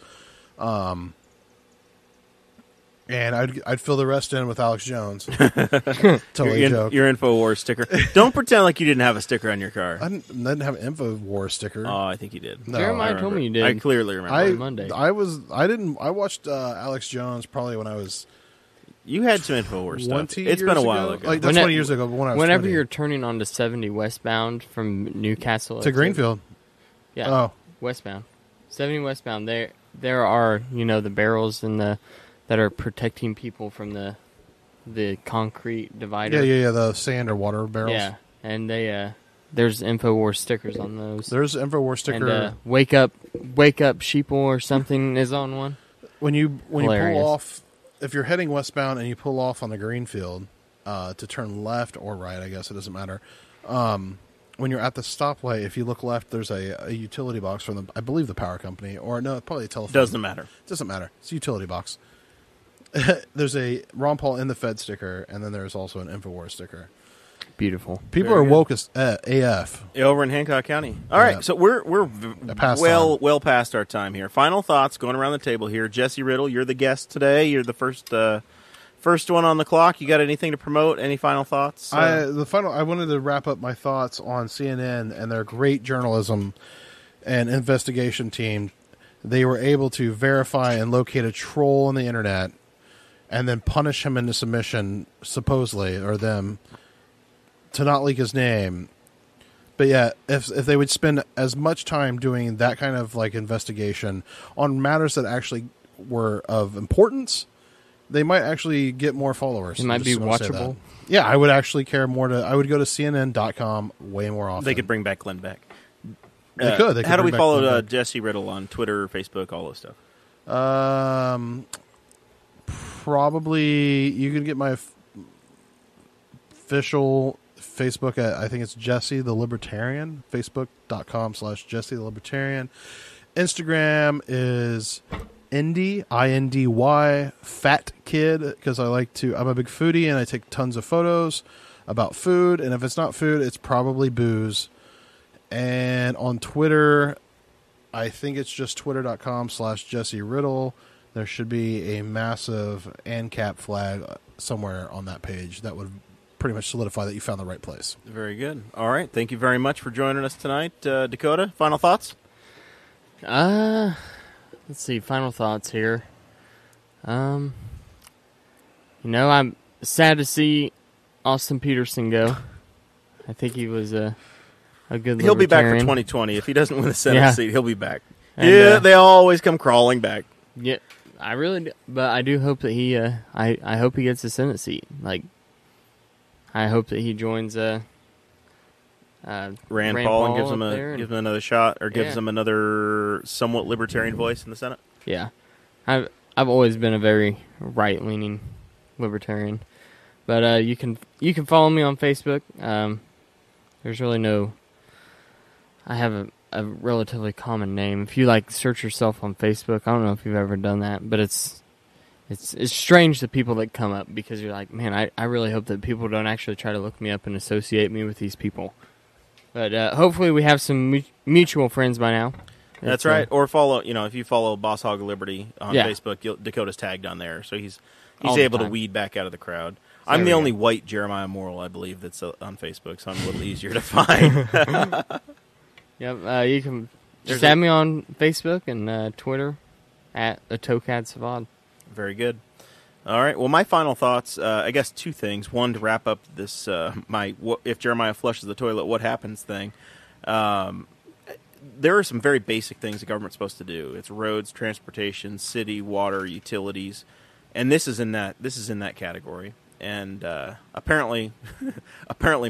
And I'd fill the rest in with Alex Jones. Totally joke. Your InfoWars sticker. Don't pretend like you didn't have a sticker on your car. I didn't have an InfoWars sticker. Oh, I think you did. No, Jeremiah told me you did. I clearly remember. On Monday. I watched Alex Jones probably when I was You had some InfoWars stuff. 20 It's been a years while ago? ago. Like, that's 20 years ago, but when I was Whenever 20. you're turning onto 70 westbound from Newcastle To Greenfield. Yeah. Oh. Westbound. 70 westbound. There are, the barrels and that are protecting people from the concrete divider. Yeah, the sand or water barrels. Yeah. And there's InfoWars stickers on those. There's an InfoWars sticker. And wake up sheeple or something is on one. When you Hilarious. pull off, if you're heading westbound and you pull off on the Greenfield to turn left or right, I guess it doesn't matter. When you're at the stoplight, if you look left, there's a utility box from I believe the power company, or no, probably a telephone. Doesn't matter. Doesn't matter. It's a utility box. There's a Ron Paul in the Fed sticker, and then there's also an InfoWars sticker. Beautiful. People Very are good. woke as AF. Over in Hancock County. All right, so we're Past well past our time here. Final thoughts going around the table here. Jesse Riddle, you're the guest today. You're the first one on the clock. You got anything to promote? Any final thoughts? I wanted to wrap up my thoughts on CNN and their great journalism and investigation team. They were able to verify and locate a troll on the internet and then punish him into submission, supposedly, or them, to not leak his name. But yeah, if they would spend as much time doing that kind of like investigation on matters that actually were of importance, they might actually get more followers. It might be watchable. Yeah, I would actually care more I would go to CNN.com way more often. They could bring back Glenn Beck. They could. How do we bring back follow Glenn Beck. Jesse Riddle on Twitter, Facebook, all those stuff? Probably you can get my official Facebook at, I think it's Jesse the Libertarian, facebook.com/Jesse the Libertarian. Instagram is Indy, INDY, Fat Kid, because I'm a big foodie and I take tons of photos about food, and if it's not food, it's probably booze. And on Twitter, I think it's just twitter.com/Jesse Riddle. There should be a massive ANCAP flag somewhere on that page that would pretty much solidify that you found the right place. Very good. All right. Thank you very much for joining us tonight. Dakota, final thoughts? Let's see. Final thoughts here. I'm sad to see Austin Peterson go. I think he was a good. He'll be back for libertarian. 2020. If he doesn't win the Senate Yeah. seat, he'll be back. And, They always come crawling back. Yeah, I really do. But I do hope that he. I hope he gets a Senate seat. Like, I hope that he joins Rand Paul and gives him another shot, or gives him another somewhat libertarian voice in the Senate. Yeah, I've always been a very right leaning libertarian, but you can follow me on Facebook. There's really no. I have a relatively common name. If you search yourself on Facebook, I don't know if you've ever done that, but it's strange the people that come up, because you're like, man, I really hope that people don't actually try to look me up and associate me with these people. But hopefully we have some mutual friends by now. That's right. Or follow, if you follow Boss Hog Liberty on Facebook, Dakota's tagged on there, so he's able to weed back out of the crowd. I'm the only white Jeremiah Morrell, I believe, that's on Facebook, so I'm a little easier to find. Yep, you can just add me on Facebook and Twitter at ATOCAD Savad. Very good. All right. Well, my final thoughts, I guess two things. One, to wrap up this, if Jeremiah flushes the toilet, what happens thing. There are some very basic things the government's supposed to do. It's roads, transportation, city, water, utilities, and this is in that category. And apparently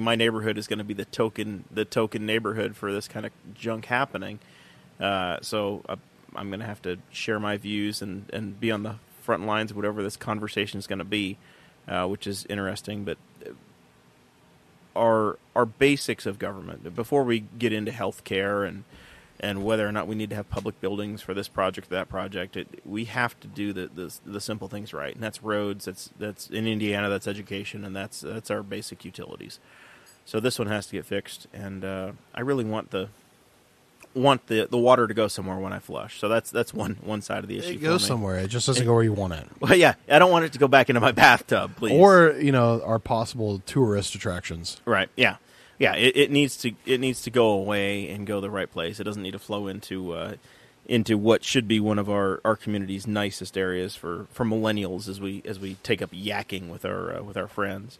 my neighborhood is going to be the token neighborhood for this kind of junk happening. So I'm going to have to share my views and be on the front lines of whatever this conversation is going to be, which is interesting. But our basics of government, before we get into healthcare and whether or not we need to have public buildings for this project or that project, we have to do the simple things right, and that's roads. That's in Indiana. That's education, and that's our basic utilities. So this one has to get fixed, and I really want the water to go somewhere when I flush. So that's one side of the issue. It goes somewhere. It just doesn't go where you want it. Well, yeah, I don't want it to go back into my bathtub, please. Or our possible tourist attractions. Right. Yeah. Yeah. It needs to go away and go the right place. It doesn't need to flow into what should be one of our community's nicest areas for millennials as we take up yakking with our friends.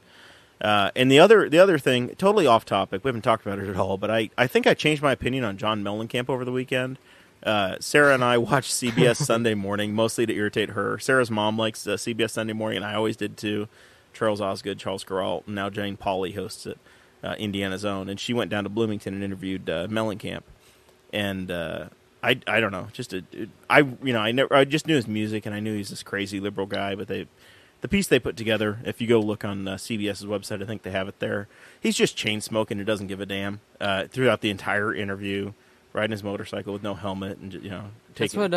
And the other thing, totally off topic, we haven't talked about it at all, but I think I changed my opinion on John Mellencamp over the weekend. Sarah and I watched CBS Sunday Morning, mostly to irritate her. Sarah's mom likes CBS Sunday Morning, and I always did too. Charles Osgood, Charles Geralt, and now Jane Pauley hosts it, Indiana's own. And she went down to Bloomington and interviewed Mellencamp. And I don't know, I just knew his music, and I knew he's this crazy liberal guy, but the piece they put together, if you go look on CBS's website, I think they have it there. He's just chain smoking and doesn't give a damn throughout the entire interview, riding his motorcycle with no helmet, and taking.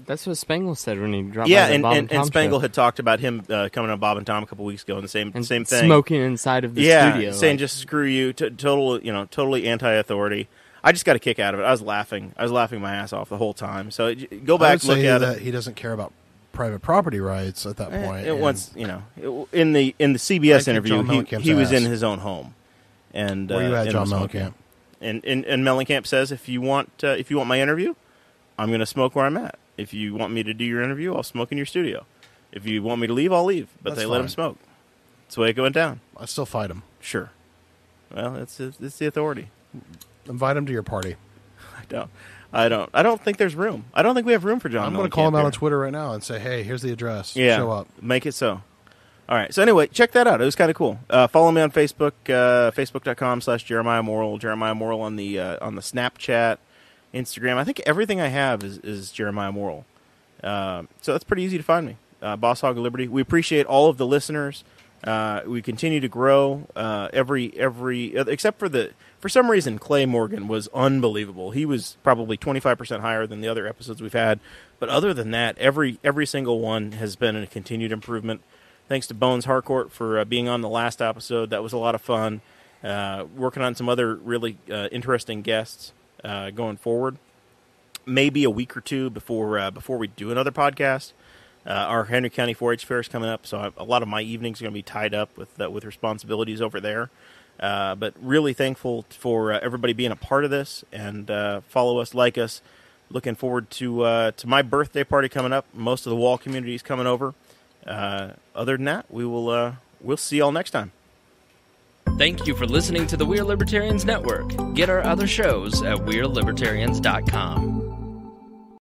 That's what Spangle said when he dropped. Yeah, by the Bob and Tom Spangle show. had talked about him coming on Bob and Tom a couple weeks ago, and same thing, smoking inside of the studio, saying just screw you, totally anti-authority. I just got a kick out of it. I was laughing my ass off the whole time. So go back, look at it. He doesn't care about private property rights at that point. In the CBS interview, he was in his own home, and where you at, John Mellencamp? And Mellencamp says, if you want my interview, I'm going to smoke where I'm at. If you want me to do your interview, I'll smoke in your studio. If you want me to leave, I'll leave. But let him smoke. That's the way it went down. I still fight him. Sure. Well, it's the authority. Invite him to your party. I don't think there's room. I don't think we have room for John. I'm going to call him out on Twitter right now and say, hey, here's the address. Yeah, show up. Make it so. All right. So anyway, check that out. It was kind of cool. Follow me on Facebook, facebook.com/Jeremiah Morrell. Jeremiah Morrell on the Snapchat, Instagram. I think everything I have is Jeremiah Morrell. So that's pretty easy to find me. Boss Hog of Liberty. We appreciate all of the listeners. We continue to grow every except for some reason Clay Morgan was unbelievable. He was probably 25% higher than the other episodes we've had. But other than that, every single one has been a continued improvement. Thanks to Bones Harcourt for being on the last episode. That was a lot of fun. Working on some other really interesting guests going forward. Maybe a week or two before we do another podcast. Our Henry County 4-H Fair is coming up, so a lot of my evenings are going to be tied up with responsibilities over there. But really thankful for everybody being a part of this, and follow us, like us. Looking forward to my birthday party coming up. Most of the Wall community is coming over. Other than that, we'll see y'all next time. Thank you for listening to the We Are Libertarians Network. Get our other shows at WeareLibertarians.com.